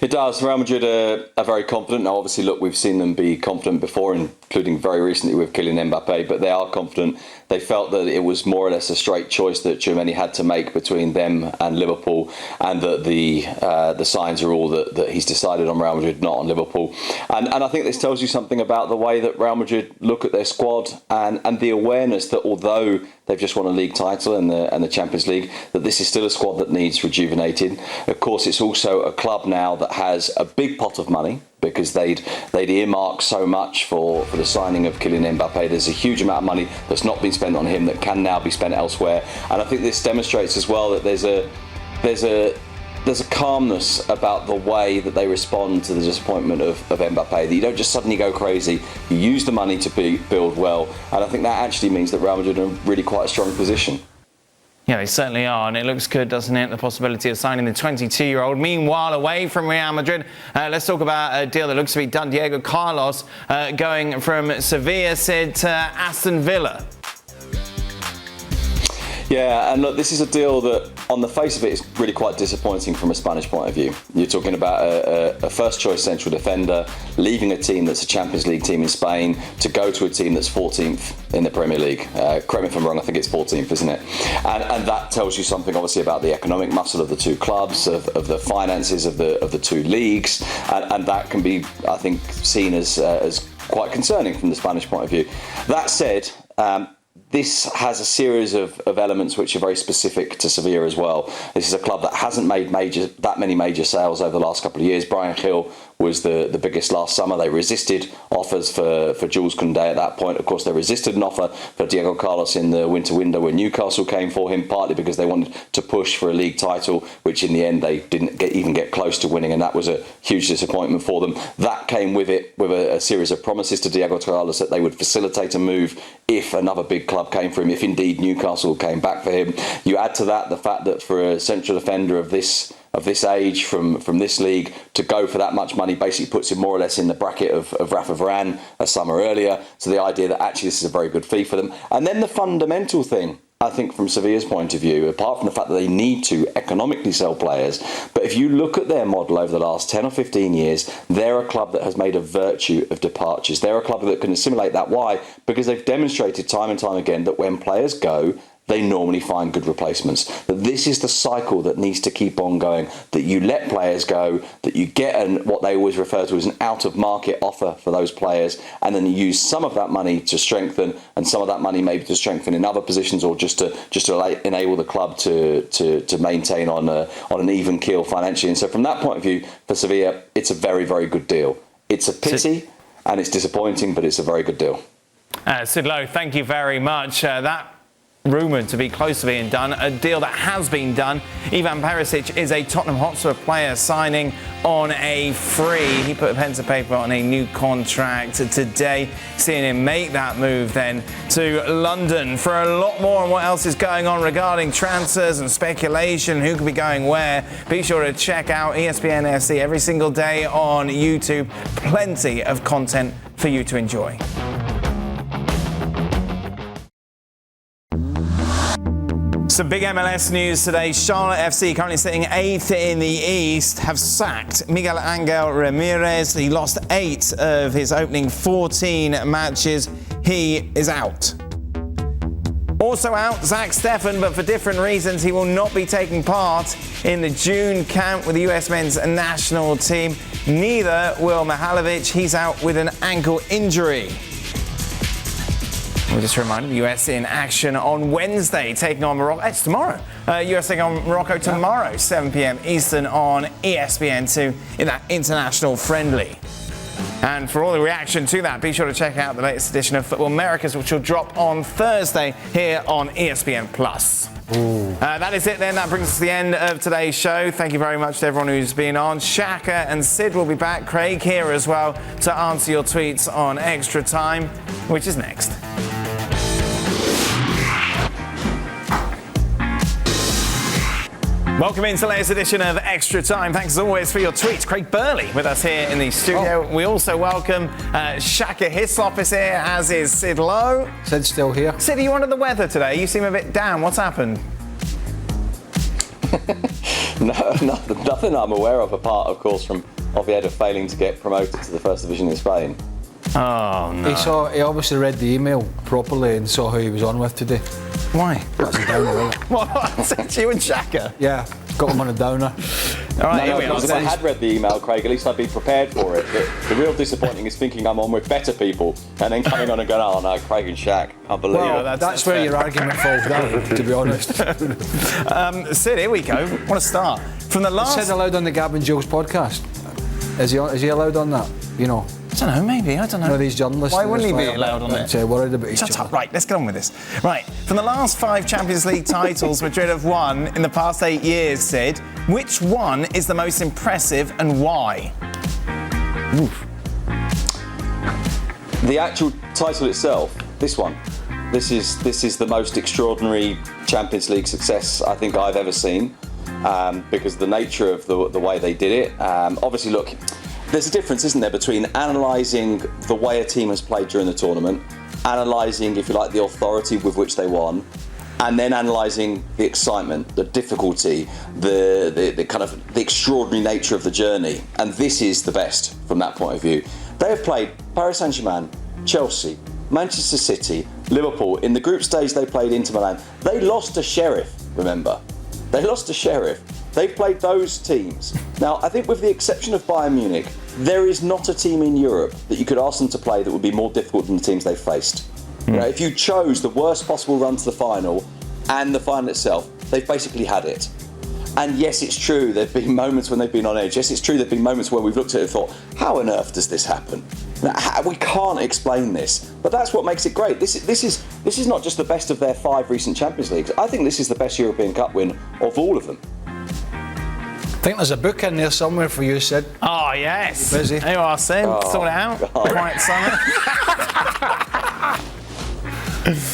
It does. Real Madrid are very confident. Now, obviously, look, we've seen them be confident before, including very recently with Kylian Mbappe, but they are confident. They felt that it was more or less a straight choice that Tchouaméni had to make between them and Liverpool, and that the signs are all that he's decided on Real Madrid, not on Liverpool. And I think this tells you something about the way that Real Madrid look at their squad and the awareness that although they've just won a league title and the Champions League, that this is still a squad that needs rejuvenated. Of course, it's also a club now that has a big pot of money, because they'd earmarked so much for the signing of Kylian Mbappe. There's a huge amount of money that's not been spent on him that can now be spent elsewhere. And I think this demonstrates as well that there's a calmness about the way that they respond to the disappointment of Mbappe, that you don't just suddenly go crazy. You use the money to build well. And I think that actually means that Real Madrid are in really quite a strong position. Yeah, they certainly are, and it looks good, doesn't it? The possibility of signing the 22-year-old. Meanwhile, away from Real Madrid, let's talk about a deal that looks to be done. Diego Carlos going from Sevilla to Aston Villa. Yeah, and look, this is a deal that, on the face of it, is really quite disappointing from a Spanish point of view. You're talking about a first-choice central defender leaving a team that's a Champions League team in Spain to go to a team that's 14th in the Premier League. Correct me if I'm wrong, I think it's 14th, isn't it? And that tells you something, obviously, about the economic muscle of the two clubs, of the finances of the two leagues, and that can be, I think, seen as quite concerning from the Spanish point of view. That said, this has a series of elements which are very specific to Sevilla as well. This is a club that hasn't made that many major sales over the last couple of years. Bryan Gil was the biggest last summer. They resisted offers for Jules Koundé at that point. Of course, they resisted an offer for Diego Carlos in the winter window when Newcastle came for him, partly because they wanted to push for a league title, which in the end they didn't even get close to winning, and that was a huge disappointment for them. That came with it, with a series of promises to Diego Carlos that they would facilitate a move if another big club came for him, if indeed Newcastle came back for him. You add to that the fact that for a central defender of this age from this league to go for that much money basically puts him more or less in the bracket of Rafa Varane a summer earlier. So the idea that actually this is a very good fee for them. And then the fundamental thing, I think, from Sevilla's point of view, apart from the fact that they need to economically sell players, but if you look at their model over the last 10 or 15 years, they're a club that has made a virtue of departures. They're a club that can assimilate that. Why? Because they've demonstrated time and time again that when players go, they normally find good replacements. That this is the cycle that needs to keep on going, that you let players go, that you get what they always refer to as an out-of-market offer for those players, and then you use some of that money to strengthen, and some of that money maybe to strengthen in other positions, or just to enable the club to maintain on an even keel financially. And so from that point of view, for Sevilla, it's a very, very good deal. It's a pity, and it's disappointing, but it's a very good deal. Sid Lowe, thank you very much. That rumoured to be close to being done, a deal that has been done. Ivan Perisic is a Tottenham Hotspur player signing on a free. He put a pen to paper on a new contract today, seeing him make that move then to London. For a lot more on what else is going on regarding transfers and speculation, who could be going where, be sure to check out ESPN FC every single day on YouTube. Plenty of content for you to enjoy. Some big MLS news today. Charlotte FC, currently sitting 8th in the East, have sacked Miguel Angel Ramirez. He lost 8 of his opening 14 matches. He is out. Also out, Zach Steffen, but for different reasons. He will not be taking part in the June camp with the US men's national team. Neither will Mihalovic. He's out with an ankle injury. We'll just remind the US in action on Wednesday, taking on Morocco. It's tomorrow. US taking on Morocco tomorrow, 7 p.m. Eastern on ESPN2 in that international friendly. And for all the reaction to that, be sure to check out the latest edition of Football Americas, which will drop on Thursday here on ESPN+. That is it then. That brings us to the end of today's show. Thank you very much to everyone who's been on. Shaka and Sid will be back. Craig here as well to answer your tweets on Extra Time, which is next. Welcome into the latest edition of Extra Time. Thanks as always for your tweets. Craig Burley with us here in the studio. We also welcome Shaka Hislop is here, as is Sid Lowe. Sid's still here. Sid, are you under the weather today? You seem a bit down. What's happened? No, nothing I'm aware of, apart, of course, from Oviedo failing to get promoted to the First Division in Spain. Oh, no. He obviously read the email properly and saw who he was on with today. Why? That's a downer, isn't it? What? Sent you and Shaka? Yeah, got him on a downer. All right, here we are. If I had read the email, Craig, at least I'd be prepared for it. The real disappointing is thinking I'm on with better people and then coming on and going, oh no, Craig and Shaq, can't believe it. Well, that's where your argument falls down, to be honest. Sid, here we go. I want to start. From the last... Sid allowed on the Gab and Jules podcast? Is he allowed on that? You know? I don't know, maybe, I don't know. No, these journalists... Why wouldn't he be allowed on it? Worried about each Shut other. up. Right, let's get on with this. Right, from the last 5 Champions League titles Madrid have won in the past 8 years, Sid, which one is the most impressive and why? Oof. The actual title itself, this one. This is the most extraordinary Champions League success I think I've ever seen, because of the nature of the way they did it. Obviously, look, there's a difference, isn't there, between analysing the way a team has played during the tournament, analysing, if you like, the authority with which they won, and then analysing the excitement, the difficulty, the kind of the extraordinary nature of the journey. And this is the best from that point of view. They have played Paris Saint-Germain, Chelsea, Manchester City, Liverpool. In the group stage, they played Inter Milan. They lost to Sheriff, remember? They lost to Sheriff. They've played those teams. Now, I think with the exception of Bayern Munich, there is not a team in Europe that you could ask them to play that would be more difficult than the teams they've faced. You know, if you chose the worst possible run to the final and the final itself, they've basically had it. And yes, it's true, there have been moments when they've been on edge. Yes, it's true, there have been moments where we've looked at it and thought, how on earth does this happen? We can't explain this. But that's what makes it great. This is not just the best of their 5 recent Champions Leagues. I think this is the best European Cup win of all of them. I think there's a book in there somewhere for you, Sid. Oh, yes. You're busy. There you are, Sid. Sort it out. God. Quiet summer.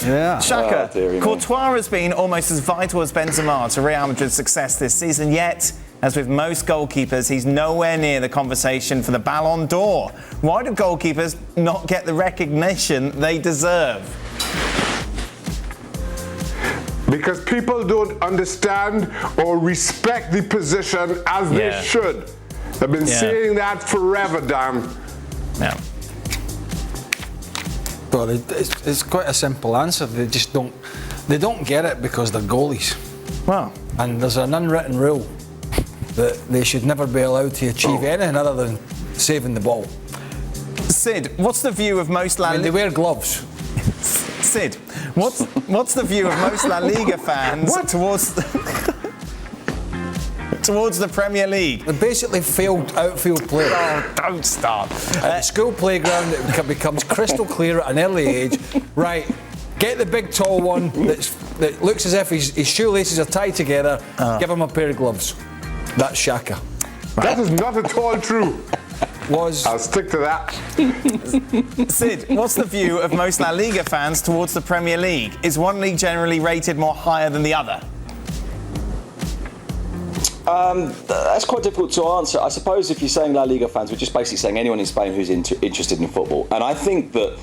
Yeah. Shaka, Oh, dearie me. Courtois has been almost as vital as Benzema to Real Madrid's success this season, yet, as with most goalkeepers, he's nowhere near the conversation for the Ballon d'Or. Why do goalkeepers not get the recognition they deserve? Because people don't understand or respect the position as they should. They've been saying that forever, Dan. Yeah. Well, it's quite a simple answer. They just don't get it because they're goalies. Well, And there's an unwritten rule that they should never be allowed to achieve anything other than saving the ball. Sid, what's the view of most La I mean, they Liga? wear gloves. Sid, what's the view of most La Liga fans towards the Premier League? They're basically failed outfield players. Oh, don't start. At the school playground, it becomes crystal clear at an early age. Right, get the big tall one that looks as if his shoelaces are tied together. Give him a pair of gloves. That's Shaka. That is not at all true. I'll stick to that. Sid, what's the view of most La Liga fans towards the Premier League? Is one league generally rated more higher than the other? That's quite difficult to answer. I suppose if you're saying La Liga fans, we're just basically saying anyone in Spain who's interested in football. And I think that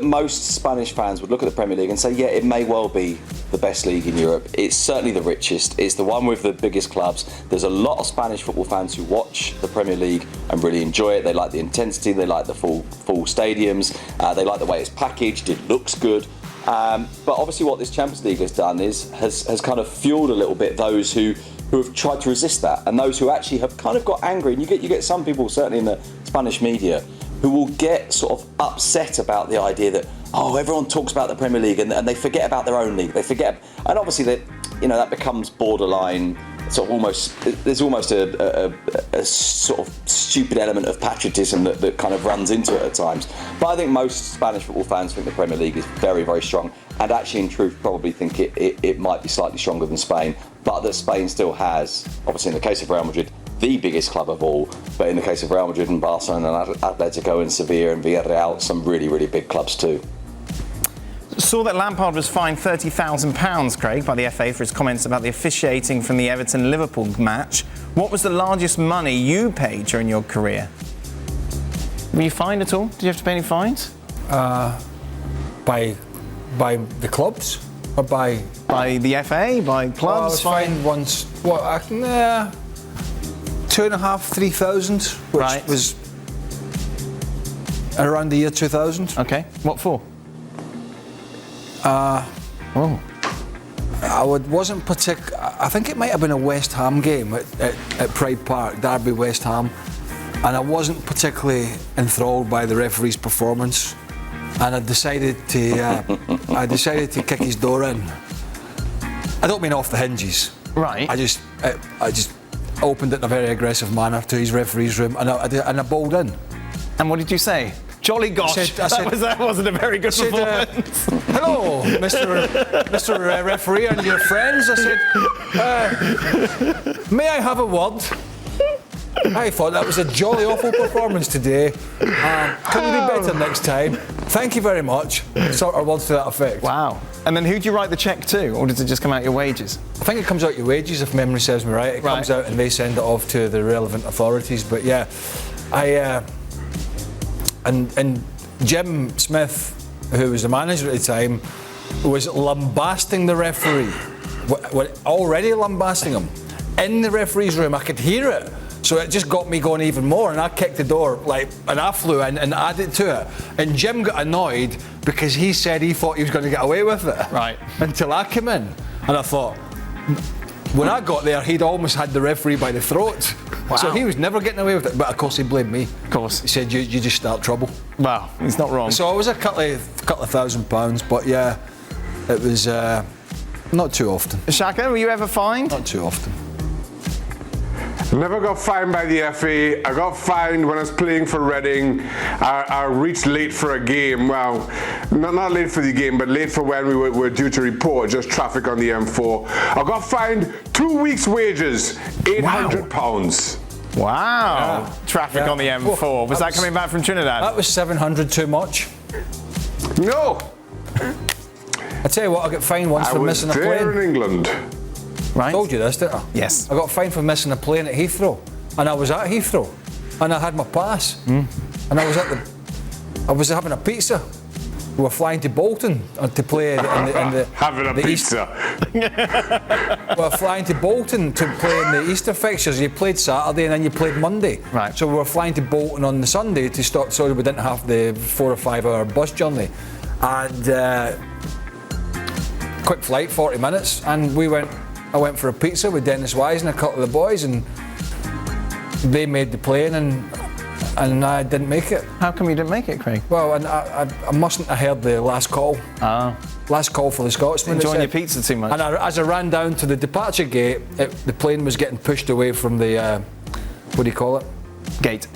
most Spanish fans would look at the Premier League and say, yeah, it may well be the best league in Europe. It's certainly the richest. It's the one with the biggest clubs. There's a lot of Spanish football fans who watch the Premier League and really enjoy it. They like the intensity. They like the full stadiums. They like the way it's packaged. It looks good. But obviously what this Champions League has done has kind of fueled a little bit those who have tried to resist that, and those who actually have kind of got angry. And you get some people, certainly in the Spanish media, who will get sort of upset about the idea that, everyone talks about the Premier League and they forget about their own league. They forget, and obviously that becomes borderline. Sort of there's almost a sort of stupid element of patriotism that kind of runs into it at times. But I think most Spanish football fans think the Premier League is very, very strong, and actually in truth probably think it might be slightly stronger than Spain, but that Spain still has, obviously in the case of Real Madrid, the biggest club of all, but in the case of Real Madrid and Barcelona and Atletico and Sevilla and Villarreal, some really, really big clubs too. Saw that Lampard was fined £30,000, Craig, by the FA for his comments about the officiating from the Everton-Liverpool match. What was the largest money you paid during your career? Were you fined at all? Did you have to pay any fines? By the clubs or by the FA, by clubs? I was fined once. 2,500-3,000, which was around the year 2000. Okay, what for? I wasn't particular. I think it might have been a West Ham game at Pride Park, Derby West Ham, and I wasn't particularly enthralled by the referee's performance, and I decided to kick his door in. I don't mean off the hinges. Right. I just opened it in a very aggressive manner to his referee's room, and I bowled in. And what did you say? Jolly gosh, that wasn't a very good performance. Hello, Mr. Referee and your friends. I said, may I have a word? I thought that was a jolly awful performance today. Can we be better next time? Thank you very much. Sort of words to that effect. Wow. And then who do you write the cheque to, or does it just come out your wages? I think it comes out your wages, if memory serves me right. It comes out and they send it off to the relevant authorities. But yeah, And Jim Smith, who was the manager at the time, was lambasting the referee. Already lambasting him. In the referee's room, I could hear it. So it just got me going even more, and I kicked the door, and I flew in and added to it. And Jim got annoyed because he said he thought he was going to get away with it. Right. Until I came in. And I thought, when I got there, he'd almost had the referee by the throat. Wow. So he was never getting away with it. But of course, he blamed me. Of course. He said, you just start trouble. Well, he's not wrong. So it was a couple of £1,000, but yeah, it was Not too often. Shaka, were you ever fined? Not too often. Never got fined by the FA. I got fined when I was playing for Reading. I reached late for a game. Well, not late for the game, but late for when we were due to report, just traffic on the M4. I got fined 2 weeks' wages, £800. Wow. Yeah. Traffic on the M4. Was that coming back from Trinidad? That was 700 too much. No! I tell you what, I got fined once for missing a plane. I was there in England. Right. I told you this, didn't I? Yes. I got fined for missing a plane at Heathrow, and I was at Heathrow, and I had my pass, and I was having a pizza. We were flying to Bolton to play in the having a pizza. We were flying to Bolton to play in the Easter fixtures. You played Saturday and then you played Monday. Right. So we were flying to Bolton on the Sunday to stop, so we didn't have the 4 or 5 hour bus journey, and quick flight, 40 minutes, and I went for a pizza with Dennis Wise and a couple of the boys, and they made the plane, and I didn't make it. How come you didn't make it, Craig? Well, and I mustn't have heard the last call. Last call for the Scotsman. Enjoying your pizza too much. And as I ran down to the departure gate, the plane was getting pushed away from the, what do you call it? Gate.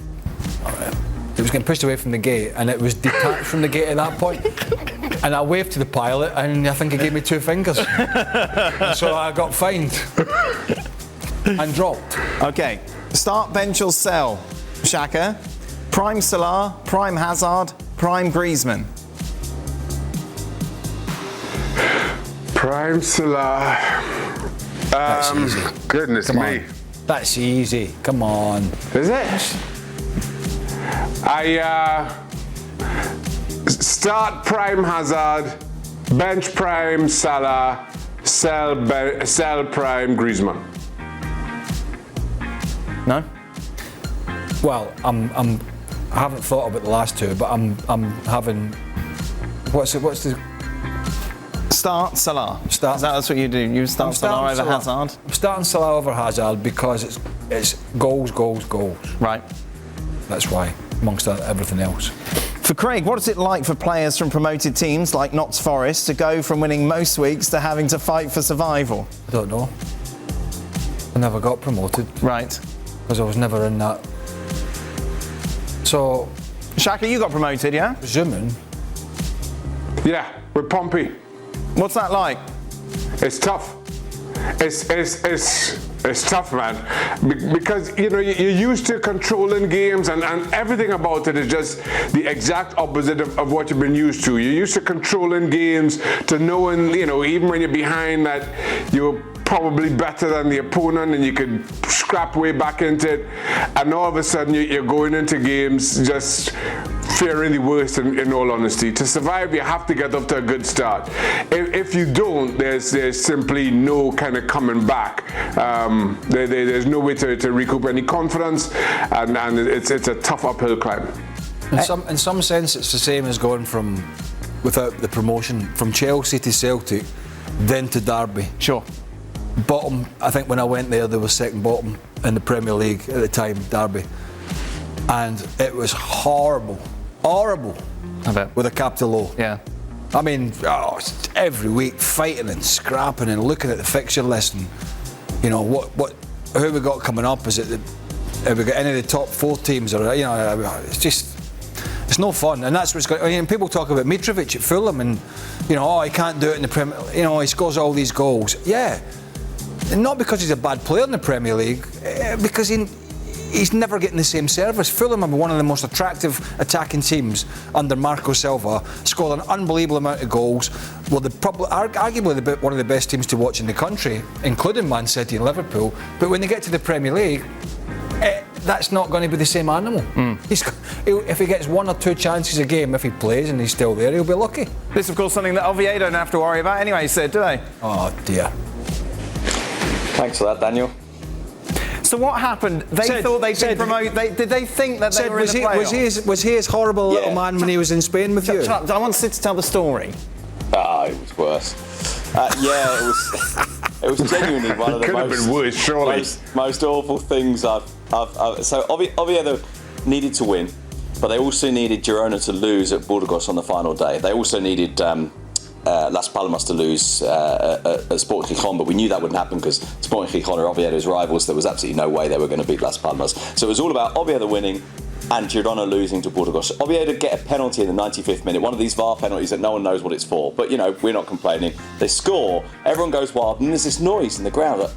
It was getting pushed away from the gate, and it was detached from the gate at that point. And I waved to the pilot, and I think he gave me 2 fingers. And so I got fined and dropped. Okay, start, bench or sell. Shaka, prime Salah, prime Hazard, prime Griezmann. Prime Salah. That's easy. Goodness Come me. on. That's easy. Come on. Is it? Start prime Hazard, bench prime Salah, sell prime Griezmann. No? Well, I haven't thought about the last two, but I'm having. What's the Start Salah. Start. That's what you do. You start Salah over Hazard. I'm starting Salah over Hazard because it's goals. Right. That's why, amongst everything else. For Craig, what is it like for players from promoted teams like Notts Forest to go from winning most weeks to having to fight for survival? I don't know. I never got promoted. Right. Because I was never in that. So. Shaka, you got promoted, yeah? Presuming. Yeah, with Pompey. What's that like? It's tough. It's tough, man, because you're used to controlling games, and everything about it is just the exact opposite of what you've been used to. You're used to controlling games, to knowing, even when you're behind, that you're probably better than the opponent and you could scrap way back into it, and all of a sudden you're going into games just fearing the worst, in all honesty. To survive, you have to get off to a good start. If you don't, there's simply no kind of coming back. There's no way to recoup any confidence, and it's a tough uphill climb. In some sense, it's the same as going from, without the promotion, from Chelsea to Celtic, then to Derby. Sure. Bottom, I think when I went there, they were second bottom in the Premier League at the time, Derby. And it was horrible. I bet. With a capital O. Yeah. I mean, every week fighting and scrapping and looking at the fixture list and, who we got coming up? Have we got any of the top 4 teams? Or it's no fun, and that's what's going. I mean, people talk about Mitrovic at Fulham, and he can't do it in the Premier. He scores all these goals. Yeah, not because he's a bad player in the Premier League, because he's never getting the same service. Fulham are one of the most attractive attacking teams under Marco Silva, scored an unbelievable amount of goals. Well, arguably one of the best teams to watch in the country, including Man City and Liverpool. But when they get to the Premier League, that's not going to be the same animal. If he gets 1 or 2 chances a game, if he plays and he's still there, he'll be lucky. This, of course, something that Oviedo don't have to worry about anyway, Sid, do they? Oh, dear. Thanks for that, Daniel. So what happened? They thought they'd been promoted. Did they think that they were in the playoffs? Was he as horrible a little man when he was in Spain with you? I want Sid to tell the story. It was worse. It was genuinely one of the Could have been worse, surely. most awful things I've. So Oviedo needed to win, but they also needed Girona to lose at Burgos on the final day. They also needed Las Palmas to lose at Sporting Gijón, but we knew that wouldn't happen because Sporting Gijón are Oviedo's rivals. There was absolutely no way they were going to beat Las Palmas. So it was all about Oviedo winning and Girona losing to Burgos. Oviedo get a penalty in the 95th minute, one of these VAR penalties that no one knows what it's for. But, you know, we're not complaining. They score, everyone goes wild, and there's this noise in the ground that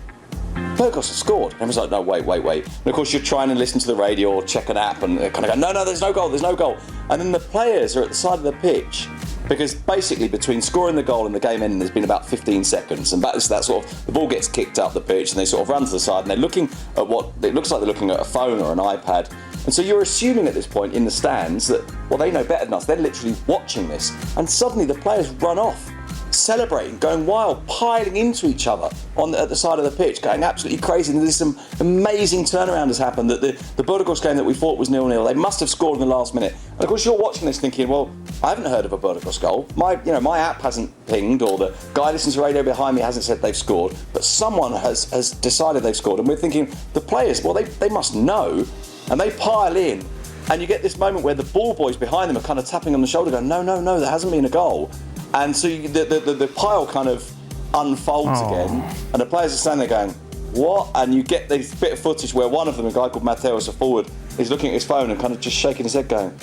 Burgos have scored. And everyone's like, no, wait. And of course, you're trying to listen to the radio or check an app and kind of go, no, there's no goal. And then the players are at the side of the pitch because basically between scoring the goal and the game ending, there's been about 15 seconds. And that's that sort of, the ball gets kicked up the pitch and they sort of run to the side and they're looking at what it looks like they're looking at a phone or an iPad. And so you're assuming at this point in the stands that, well, they know better than us. They're literally watching this. And suddenly the players run off, celebrating, going wild, piling into each other at the side of the pitch, going absolutely crazy. And there's some amazing turnaround has happened. That the Burgos game that we thought was 0-0, they must have scored in the last minute. And of course, you're watching this thinking, well, I haven't heard of a Burgos goal. My app hasn't pinged, or the guy listening to radio behind me hasn't said they've scored. But someone has decided they've scored, and we're thinking the players, well, they must know, and they pile in. And you get this moment where the ball boys behind them are kind of tapping on the shoulder, going, no, there hasn't been a goal. And so the pile kind of unfolds again, and the players are standing there going, what? And you get this bit of footage where one of them, a guy called Mateos, a forward, is looking at his phone and kind of just shaking his head going,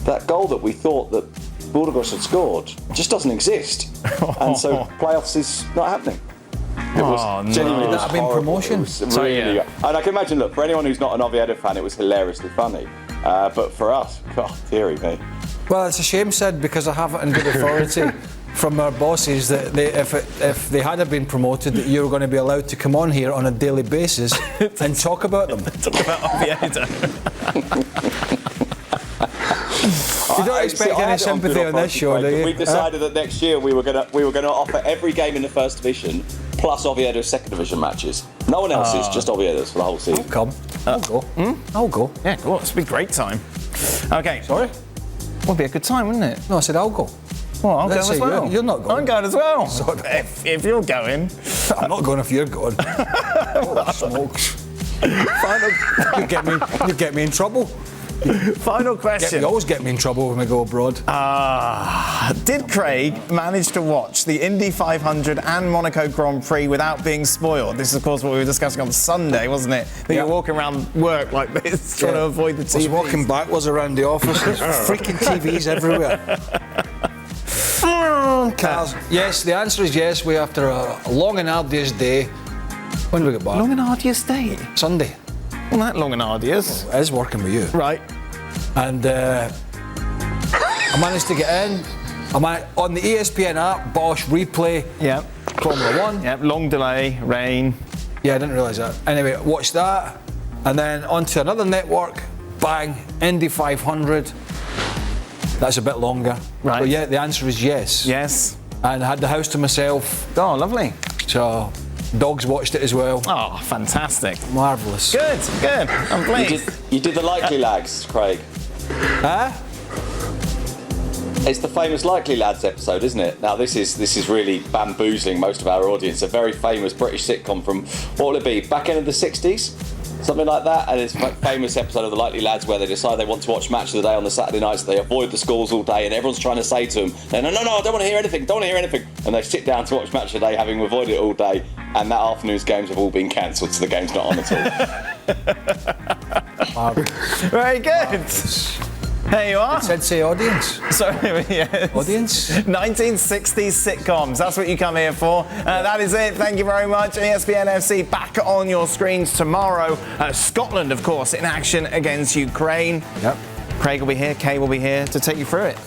that goal that we thought that Burgos had scored just doesn't exist. And so playoffs is not happening. It was genuinely that have been promotion. Really, and I can imagine, look, for anyone who's not an Oviedo fan, it was hilariously funny. But for us, God, dearie me. Well, it's a shame, Sid, because I have it in good authority from our bosses that if they had been promoted, that you were going to be allowed to come on here on a daily basis and talk about them. Talk about Oviedo. You don't expect any sympathy on this show, do you? We decided that next year we were going to offer every game in the first division plus Oviedo's second division matches. No one else's, just Oviedo's for the whole season. I'll come. I'll go. I'll go. Yeah, cool. It's been a great time. Okay. Sorry? Would be a good time, wouldn't it? No, I said I'll go. Well, I'll go as well. You're not going. I'm going as well. Sorry. If you're going. I'm not going if you're going. Oh, smokes. You get me in trouble. Final question. You always get me in trouble when we go abroad. Did Craig manage to watch the Indy 500 and Monaco Grand Prix without being spoiled? This is, of course, what we were discussing on Sunday, wasn't it? That you're walking around work like this, trying to avoid the TVs. I was walking backwards around the office. There's freaking TVs everywhere. Cars. Yes, the answer is yes. We, after a long and arduous day, when did we get back? Long and arduous day? Sunday. Well, that long and arduous. It is working with you. Right. And I managed to get in. I'm on the ESPN app, Bosch replay. Yeah. Formula 1. Yeah, long delay, rain. Yeah, I didn't realise that. Anyway, watched that. And then onto another network, bang, Indy 500. That's a bit longer. Right. But yeah, the answer is yes. Yes. And I had the house to myself. Oh, lovely. So, dogs watched it as well. Oh, fantastic. Marvellous. Good. I'm pleased. You did the Likely Lads, Craig. Huh? It's the famous Likely Lads episode, isn't it? Now, this is really bamboozling most of our audience. A very famous British sitcom from, what will it be, back end of the 60s? Something like that. And it's a famous episode of the Likely Lads where they decide they want to watch Match of the Day on the Saturday nights. They avoid the schools all day and everyone's trying to say to them, no, I don't want to hear anything, And they sit down to watch Match of the Day having avoided it all day. And that afternoon's games have all been cancelled, so the game's not on at all. Very good. There you are. It said say audience. Sorry, yes. Audience? 1960s sitcoms. That's what you come here for. That is it. Thank you very much. ESPN FC back on your screens tomorrow. Scotland, of course, in action against Ukraine. Yep. Craig will be here. Kay will be here to take you through it.